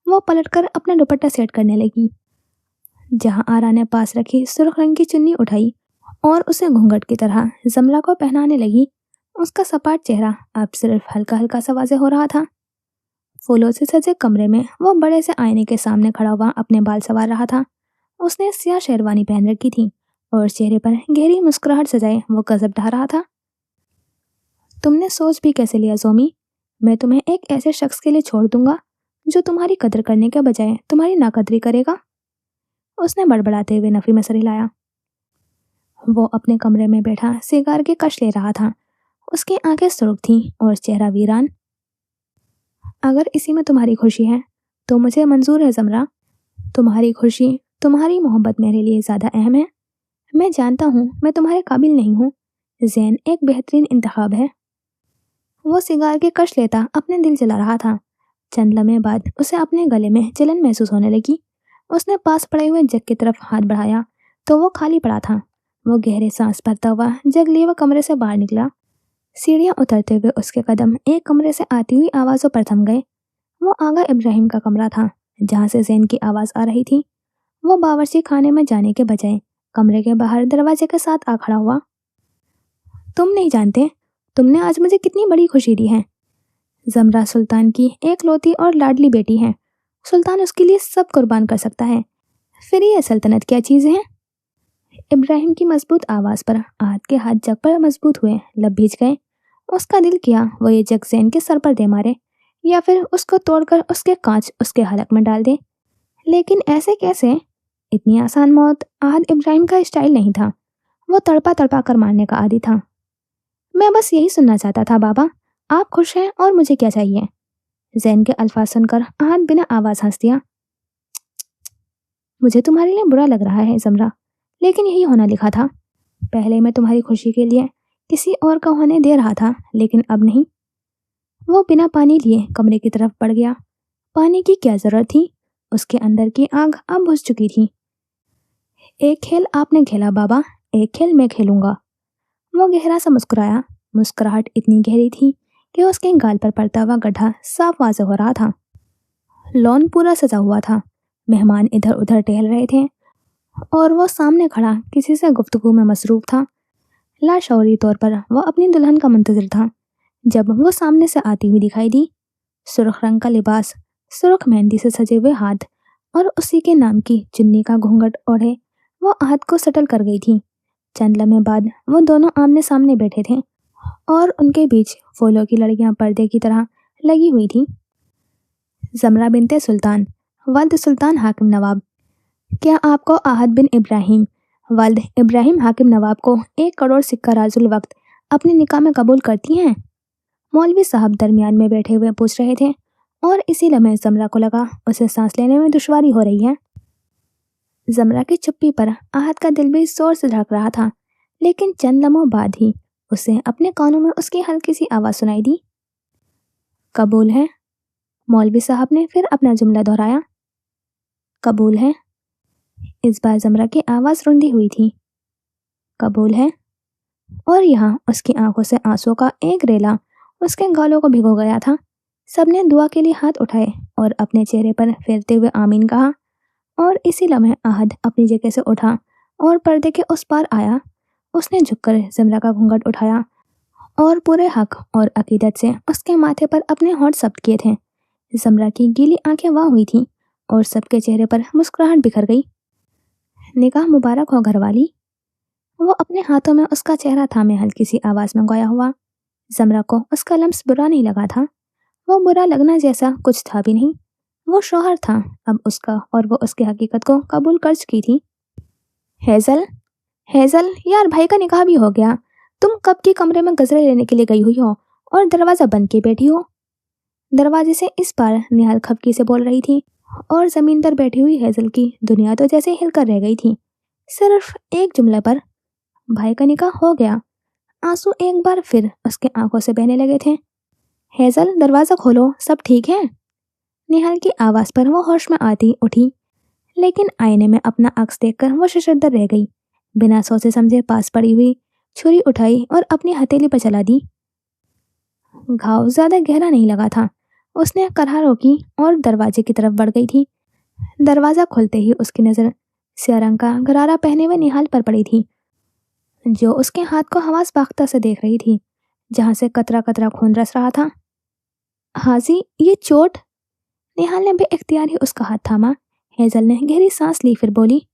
وہ پلٹ کر اپنا دوپٹہ سیٹ کرنے لگی۔ جہاں آرا نے پاس رکھی سرخ رنگ کی چنی اٹھائی اور اسے گھونگھٹ کی طرح زمرہ کو پہنانے لگی۔ اس کا سپاٹ چہرہ اب صرف ہلکا ہلکا سا واضح ہو رہا تھا۔ پھولوں سے سجے کمرے میں وہ بڑے سے آئینے کے سامنے کھڑا ہوا اپنے بال سنوار رہا تھا۔ اس نے سیاہ شیروانی پہن رکھی تھی، اور چہرے پر گہری مسکراہٹ سجائے وہ غضب ڈھا رہا تھا۔ تم نے سوچ بھی کیسے لیا زومی؟ میں تمہیں ایک ایسے شخص کے لیے چھوڑ دوں گا جو تمہاری قدر کرنے کے بجائے تمہاری ناقدری کرے گا؟ اس نے بڑبڑاتے ہوئے نفی میں سر ہلایا۔ وہ اپنے کمرے میں بیٹھا سیگار کے کش لے رہا تھا۔ اس کی آنکھیں سرخ تھیں اور چہرہ ویران۔ اگر اسی میں تمہاری خوشی ہے تو مجھے منظور ہے زمرہ۔ تمہاری خوشی، تمہاری محبت میرے لیے زیادہ اہم ہے۔ میں جانتا ہوں میں تمہارے قابل نہیں ہوں، زین ایک بہترین انتخاب ہے۔ وہ سیگار کے کش لیتا اپنے دل جلا رہا تھا۔ چند لمحے بعد اسے اپنے گلے میں جلن محسوس ہونے لگی۔ اس نے پاس پڑے ہوئے جگ کی طرف ہاتھ بڑھایا تو وہ خالی پڑا تھا۔ وہ گہرے سانس بھرتا ہوا جگ لیے وہ کمرے سے باہر نکلا۔ سیڑھیاں اترتے ہوئے اس کے قدم ایک کمرے سے آتی ہوئی آوازوں پر تھم گئے۔ وہ آغا ابراہیم کا کمرہ تھا جہاں سے زین کی آواز آ رہی تھی۔ وہ باورچی خانے میں جانے کے بجائے کمرے کے باہر دروازے کے ساتھ آ کھڑا ہوا۔ تم نہیں جانتے تم نے آج مجھے کتنی بڑی خوشی دی ہے۔ زمرہ سلطان کی ایک لوتی اور لاڈلی بیٹی ہے۔ سلطان اس کے لیے سب قربان کر سکتا ہے، پھر یہ سلطنت کیا چیز ہے؟ ابراہیم کی مضبوط آواز پر آہت کے ہاتھ جگ پر مضبوط ہوئے، لب بھیج گئے۔ اس کا دل کیا وہ یہ جگ زین کے سر پر دے مارے، یا پھر اس کو توڑ کر اس کے کانچ اس کے حلق میں ڈال دے، لیکن ایسے کیسے؟ اتنی آسان موت آہت ابراہیم کا اسٹائل نہیں تھا۔ وہ تڑپا تڑپا کر مارنے کا عادی تھا۔ میں بس یہی سننا چاہتا تھا بابا، آپ خوش ہیں اور مجھے کیا چاہیے؟ زین کے الفاظ سن کر آہت بنا آواز ہنس دیا۔ مجھے تمہارے لیے برا لگ رہا ہے زمرہ، لیکن یہی ہونا لکھا تھا۔ پہلے میں تمہاری خوشی کے لیے کسی اور کا ہونے دے رہا تھا، لیکن اب نہیں۔ وہ بنا پانی لیے کمرے کی طرف بڑھ گیا۔ پانی کی کیا ضرورت تھی؟ اس کے اندر کی آگ اب بجھ چکی تھی۔ ایک کھیل آپ نے کھیلا بابا، एक खेल मैं खेलूंगा। वो गहरा सा मुस्कुराया। मुस्कुराहट इतनी गहरी थी कि उसके गाल पर पड़ता हुआ गड्ढा साफ वाज़ेह हो रहा था। लॉन पूरा सजा हुआ था। मेहमान इधर उधर टहल रहे थे और वो सामने खड़ा किसी से गुफ्तगू में मसरूफ था। लाशौरी तौर पर वो अपनी दुल्हन का मुंतज़िर था। जब वो सामने से आती हुई दिखाई दी, सुर्ख रंग का लिबास, सुर्ख मेहंदी से सजे हुए हाथ और उसी के नाम की चुन्नी का घूंघट ओढ़े वो आहत को सटल कर गई थी। चंद लम्हे बाद वो दोनों आमने सामने बैठे थे और उनके बीच फूलों की लड़कियां पर्दे की तरह लगी हुई थी। जमरा बिनते सुल्तान, वल्द सुल्तान हाकिम नवाब। क्या आपको आहत बिन इब्राहिम, वल्द इब्राहिम हाकिम नवाब को 1 करोड़ सिक्का राजुल वक्त अपनी निकाह में कबूल करती हैं? मौलवी साहब दरमियान में बैठे हुए पूछ रहे थे और इसी लम्हे जमरा को लगा उसे सांस लेने में दुश्वारी हो रही है। जमरा की चुप्पी पर आहत का दिल भी जोर से धड़क रहा था, लेकिन चंद लम्हों बाद ही उसे अपने कानों में उसकी हल्की सी आवाज़ सुनाई दी। कबूल है? मौलवी साहब ने फिर अपना जुमला दोहराया। कबूल है। इस बार जमरा की आवाज़ रुंधी हुई थी। कबूल है। और यहाँ उसकी आंखों से आंसुओं का एक रेला उसके गालों को भिगो गया था। सबने दुआ के लिए हाथ उठाए और अपने चेहरे पर फेरते हुए आमीन कहा। और इसी लम्हे आहद अपनी जगह से उठा और पर्दे के उस पार आया। उसने झुककर जमरा का घूंघट उठाया और पूरे हक और अकीदत से उसके माथे पर अपने होंठ जब्त किए थे। जमरा की गीली आंखें वाह हुई थीं और सबके चेहरे पर मुस्कुराहट बिखर गई। निकाह मुबारक हो घरवाली। वो अपने हाथों में उसका चेहरा थामे हल्की सी आवाज़ में गोया हुआ। जमरा को उसका लम्स बुरा नहीं लगा था। वो बुरा लगना जैसा कुछ था भी नहीं। वो शौहर था अब उसका और वो उसकी हकीकत को कबूल कर चुकी थी। हेज़ल, हेज़ल यार, भाई का निकाह भी हो गया। तुम कब की कमरे में गजरे लेने के लिए गई हुई हो और दरवाज़ा बंद के बैठी हो? दरवाजे से इस पार निहाल खपकी से बोल रही थी और ज़मीन पर बैठी हुई हेज़ल की दुनिया तो जैसे हिलकर रह गई थी। सिर्फ एक जुमले पर भाई का निकाह हो गया। आंसू एक बार फिर उसके आंखों से बहने लगे थे। हेज़ल, दरवाज़ा खोलो, सब ठीक है? निहाल की आवाज़ पर वो होश में आती उठी, लेकिन आईने में अपना अक्स देखकर वो शर्मंदा रह गई। बिना सोचे समझे पास पड़ी हुई छुरी उठाई और अपनी हथेली पर चला दी। घाव ज़्यादा गहरा नहीं लगा था। उसने करहा रोकी और दरवाजे की तरफ बढ़ गई थी। दरवाज़ा खुलते ही उसकी नज़र स्याह रंग का गरारा पहने हुए निहाल पर पड़ी थी, जो उसके हाथ को हवास बाख्ता से देख रही थी, जहाँ से कतरा कतरा खून रस रहा था। हाजी, ये चोट? निहाल ने बेइख्तियार ही उसका हाथ थामा। हेज़ल ने गहरी सांस ली, फिर बोली,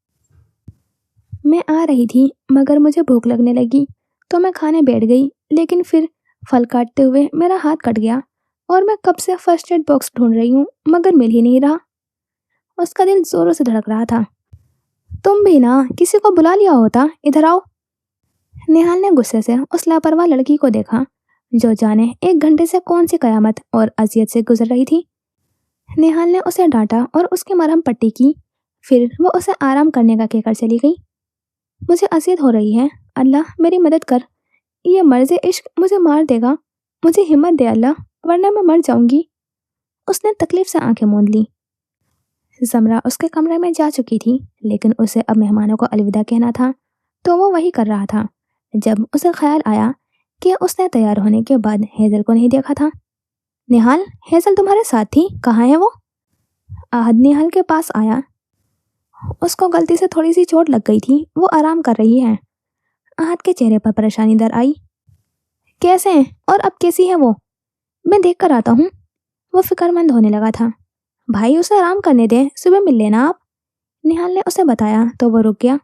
मैं आ रही थी मगर मुझे भूख लगने लगी तो मैं खाने बैठ गई, लेकिन फिर फल काटते हुए मेरा हाथ कट गया और मैं कब से फर्स्ट एड बॉक्स ढूंढ रही हूँ मगर मिल ही नहीं रहा। उसका दिल जोरों से धड़क रहा था। तुम भी ना किसी को बुला लिया होता, इधर आओ। निहाल ने गुस्से से उस लापरवाह लड़की को देखा, जो जाने 1 घंटे से कौन सी कयामत और अजियत से गुजर रही थी। निहाल ने उसे डांटा और उसकी मरहम पट्टी की। फिर वो उसे आराम करने का कहकर चली गई। मुझे अजियत हो रही है, अल्लाह मेरी मदद कर। ये मर्ज़ इश्क मुझे मार देगा। मुझे हिम्मत दे अल्लाह, वरना मैं मर जाऊंगी। उसने तकलीफ से आंखें मूंद ली। जमरा उसके कमरे में जा चुकी थी, लेकिन उसे अब मेहमानों को अलविदा कहना था, तो वो वही कर रहा था जब उसे ख्याल आया कि उसने तैयार होने के बाद हेज़ल को नहीं देखा था। निहाल, हेज़ल तुम्हारे साथ थी, कहाँ है वो? आहद निहाल के पास आया। उसको गलती से थोड़ी सी चोट लग गई थी, वो आराम कर रही है। आहद के चेहरे पर परेशानी दर आई। कैसे हैं और अब कैसी है वो? मैं देख कर आता हूँ। वो फिक्रमंद होने लगा था। भाई, उसे आराम करने दे, सुबह मिल लेना आप। निहाल ने उसे बताया तो वो रुक गया।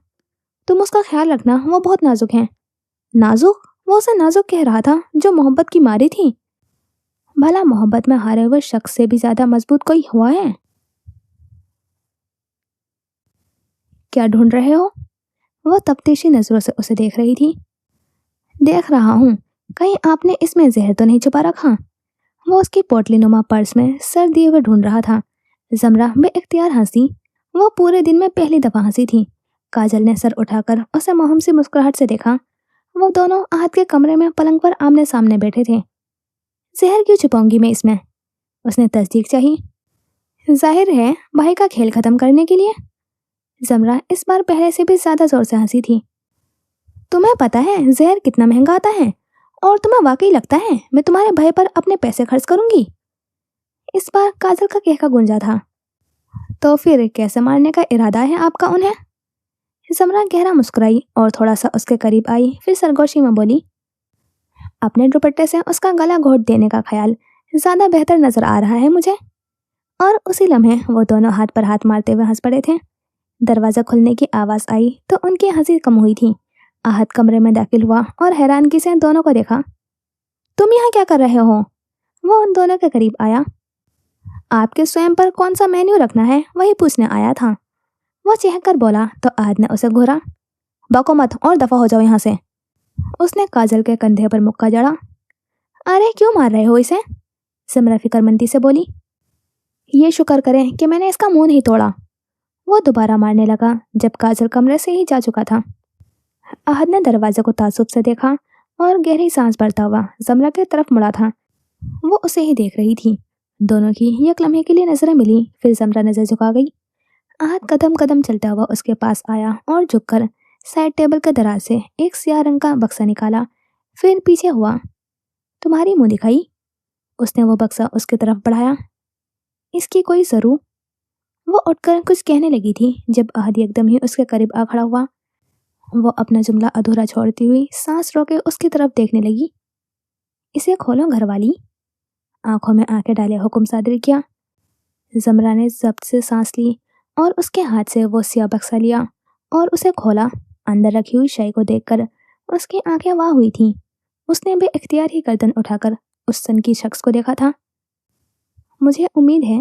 तुम उसका ख्याल रखना, वो बहुत नाजुक है। नाजुक? वो उसे नाजुक कह रहा था जो मोहब्बत की मारी थी। भला मोहब्बत में हारे हुए शख्स से भी ज्यादा मजबूत कोई हुआ है? क्या ढूंढ रहे हो? वो तफ्तीशी नजरों से उसे देख रही थी। देख रहा हूँ, कहीं आपने इसमें जहर तो नहीं छुपा रखा? वो उसकी पोटली नुमा पर्स में सर दिए हुए ढूंढ रहा था। जमरा बेइख्तियार हंसी। वो पूरे दिन में पहली दफा हंसी थी। काजल ने सर उठाकर उसे मोहम से मुस्कुराहट से देखा। वो दोनों आहत के कमरे में पलंग पर आमने सामने बैठे थे। जहर क्यों छुपाऊंगी मैं इसमें? उसने तस्दीक चाही। जाहिर है भाई का खेल खत्म करने के लिए। जमरा इस बार पहले से भी ज्यादा जोर से हंसी थी। تمہیں پتا ہے زہر کتنا مہنگا آتا ہے، اور تمہیں واقعی لگتا ہے میں تمہارے بھائی پر اپنے پیسے خرچ کروں گی؟ اس بار کاجل کا کہکا گونجا تھا۔ تو پھر کیسے مارنے کا ارادہ ہے آپ کا انہیں؟ زمرہ گہرا مسکرائی اور تھوڑا سا اس کے قریب آئی، پھر سرگوشی میں بولی، اپنے دوپٹے سے اس کا گلا گھونٹ دینے کا خیال زیادہ بہتر نظر آ رہا ہے مجھے۔ اور اسی لمحے وہ دونوں ہاتھ پر ہاتھ مارتے ہوئے ہنس پڑے تھے۔ دروازہ کھلنے کی آواز آئی تو ان کی ہنسی کم ہوئی تھی۔ احد کمرے میں داخل ہوا اور حیرانگی سے دونوں کو دیکھا۔ تم یہاں کیا کر رہے ہو؟ وہ ان دونوں کے قریب آیا۔ آپ کے سوئم پر کون سا مینیو رکھنا ہے وہی پوچھنے آیا تھا، وہ چہک کر بولا تو احد نے اسے گھورا۔ بکو مت اور دفع ہو جاؤ یہاں سے۔ اس نے کاجل کے کندھے پر مکہ جڑا۔ ارے کیوں مار رہے ہو اسے؟ زمرہ فکر مندی سے بولی۔ یہ شکر کریں کہ میں نے اس کا منہ نہیں توڑا۔ وہ دوبارہ مارنے لگا جب کاجل کمرے سے ہی جا چکا تھا۔ احد نے دروازے کو تعصب سے دیکھا اور گہری سانس بھرتا ہوا زمرہ کی طرف مڑا تھا۔ وہ اسے ہی دیکھ رہی تھی۔ دونوں کی یک لمحے کے لیے نظریں ملی، پھر زمرہ نظر جھکا گئی۔ احد قدم قدم چلتا ہوا اس کے پاس آیا اور جھک کر سائڈ ٹیبل کے دراز سے ایک سیاہ رنگ کا بکسا نکالا، پھر پیچھے ہوا۔ تمہاری منہ دکھائی؟ اس نے وہ بکسا اس کی طرف بڑھایا۔ اس کی کوئی ضرور؟ وہ اٹھ کر کچھ کہنے لگی تھی جب احد ایک دم ہی اس کے قریب آ کھڑا ہوا۔ وہ اپنا جملہ ادھورا چھوڑتی ہوئی سانس روکے اس کی طرف دیکھنے لگی۔ اسے کھولو گھر والی، آنکھوں میں آنکھیں ڈالے حکم صادر کیا۔ زمرہ نے ضبط سے سانس لی اور اس کے ہاتھ سے وہ سیاہ بکسا لیا اور اسے کھولا۔ اندر رکھی ہوئی شے کو دیکھ کر اس کی آنکھیں واہ ہوئی تھیں۔ اس نے بے اختیار ہی گردن اٹھا کر اس سنکی شخص کو دیکھا تھا۔ مجھے امید ہے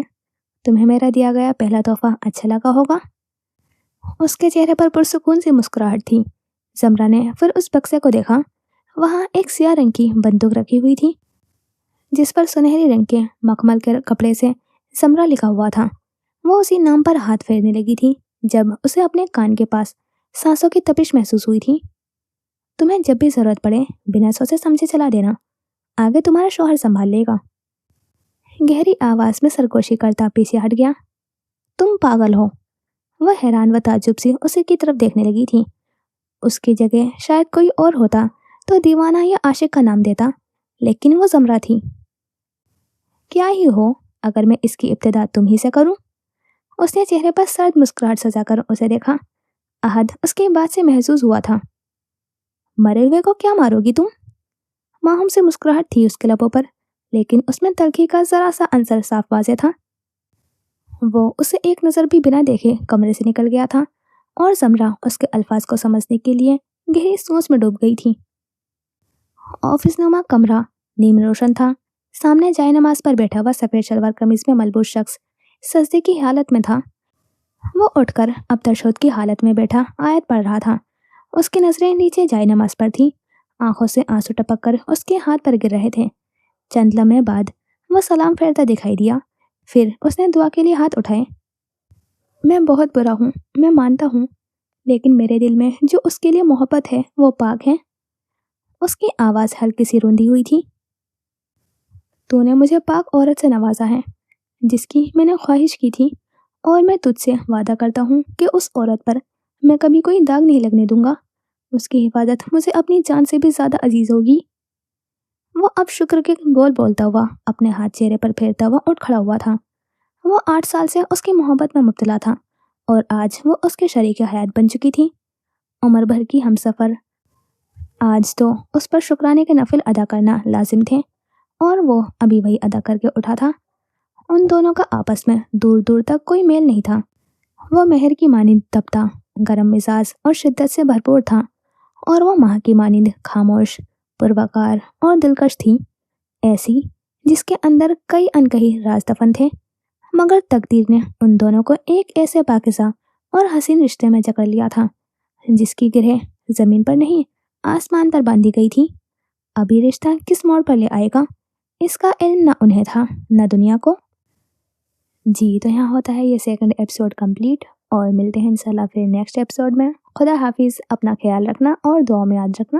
تمہیں میرا دیا گیا پہلا تحفہ اچھا لگا ہوگا۔ اس کے چہرے پر پرسکون سی مسکراہٹ تھی۔ زمرہ نے پھر اس بکسے کو دیکھا۔ وہاں ایک سیاہ رنگ کی بندوق رکھی ہوئی تھی جس پر سنہری رنگ کے مخمل کے کپڑے سے زمرہ لکھا ہوا تھا۔ وہ اسی نام پر ہاتھ پھیرنے لگی تھی جب اسے اپنے کان کے پاس سانسوں کی تپش محسوس ہوئی تھی۔ تمہیں جب بھی ضرورت پڑے بنا سوچے سمجھے چلا دینا، آگے تمہارا شوہر سنبھال لے گا۔ گہری آواز میں سرگوشی کرتا پیچھے ہٹ گیا۔ تم پاگل ہو؟ وہ حیران و تعجب سے اسی کی طرف دیکھنے لگی تھی۔ اس کی جگہ شاید کوئی اور ہوتا تو دیوانہ یا عاشق کا نام دیتا، لیکن وہ زمرہ تھی۔ کیا ہی ہو اگر میں اس کی ابتدا تم ہی سے کروں؟ اس نے چہرے پر سرد مسکراہٹ سجا کر اسے دیکھا۔ احد اس کی بات سے محظوظ ہوا تھا۔ مرے ہوئے کو کیا مارو گی تم؟ ماہم سے مسکراہٹ تھی اس کے لبوں پر، لیکن اس میں تلخی کا ذرا سا عنصر صاف واضح تھا۔ وہ اسے ایک نظر بھی بنا دیکھے کمرے سے نکل گیا تھا اور زمرہ اس کے الفاظ کو سمجھنے کے لیے گہری سوچ میں ڈوب گئی تھی۔ آفس نما کمرہ نیم روشن تھا۔ سامنے جائے نماز پر بیٹھا ہوا سفید شلوار قمیض میں ملبوس شخص سجدے کی حالت میں تھا۔ وہ اٹھ کر اب تشہد کی حالت میں بیٹھا آیت پڑھ رہا تھا۔ اس کی نظریں نیچے جائے نماز پر تھی۔ آنکھوں سے آنسو ٹپک کر اس کے ہاتھ پر گر رہے تھے۔ چند لمحے بعد وہ سلام پھیرتا دکھائی دیا، پھر اس نے دعا کے لیے ہاتھ اٹھائے۔ میں بہت برا ہوں، میں مانتا ہوں، لیکن میرے دل میں جو اس کے لیے محبت ہے وہ پاک ہے۔ اس کی آواز ہلکی سی روندی ہوئی تھی۔ تو نے مجھے پاک عورت سے نوازا ہے جس کی میں نے خواہش کی تھی، اور میں تجھ سے وعدہ کرتا ہوں کہ اس عورت پر میں کبھی کوئی داغ نہیں لگنے دوں گا۔ اس کی حفاظت مجھے اپنی جان سے بھی زیادہ عزیز ہوگی۔ وہ اب شکر کے بول بولتا ہوا اپنے ہاتھ چہرے پر پھیرتا ہوا اٹھ کھڑا ہوا تھا۔ وہ 8 سال سے اس کی محبت میں مبتلا تھا اور آج وہ اس کے شریک حیات بن چکی تھی، عمر بھر کی ہمسفر۔ آج تو اس پر شکرانے کے نفل ادا کرنا لازم تھے، اور وہ ابھی وہی ادا کر کے اٹھا تھا۔ ان دونوں کا آپس میں دور دور تک کوئی میل نہیں تھا۔ وہ مہر کی مانند تپتا، گرم مزاج اور شدت سے بھرپور تھا، اور وہ ماہ کی مانند خاموش، پروقار اور دلکش تھی، ایسی جس کے اندر کئی انکہی راز دفن تھے۔ مگر تقدیر نے ان دونوں کو ایک ایسے پاکیزہ اور حسین رشتے میں جکڑ لیا تھا جس کی گرہ زمین پر نہیں آسمان پر باندھی گئی تھی۔ ابھی رشتہ کس موڑ پر لے آئے گا اس کا علم نہ انہیں تھا نہ دنیا کو۔ جی تو یہاں ہوتا ہے یہ سیکنڈ ایپیسوڈ کمپلیٹ، اور ملتے ہیں انشاءاللہ پھر نیکسٹ ایپیسوڈ میں۔ خدا حافظ، اپنا خیال رکھنا اور دعاؤں میں یاد رکھنا۔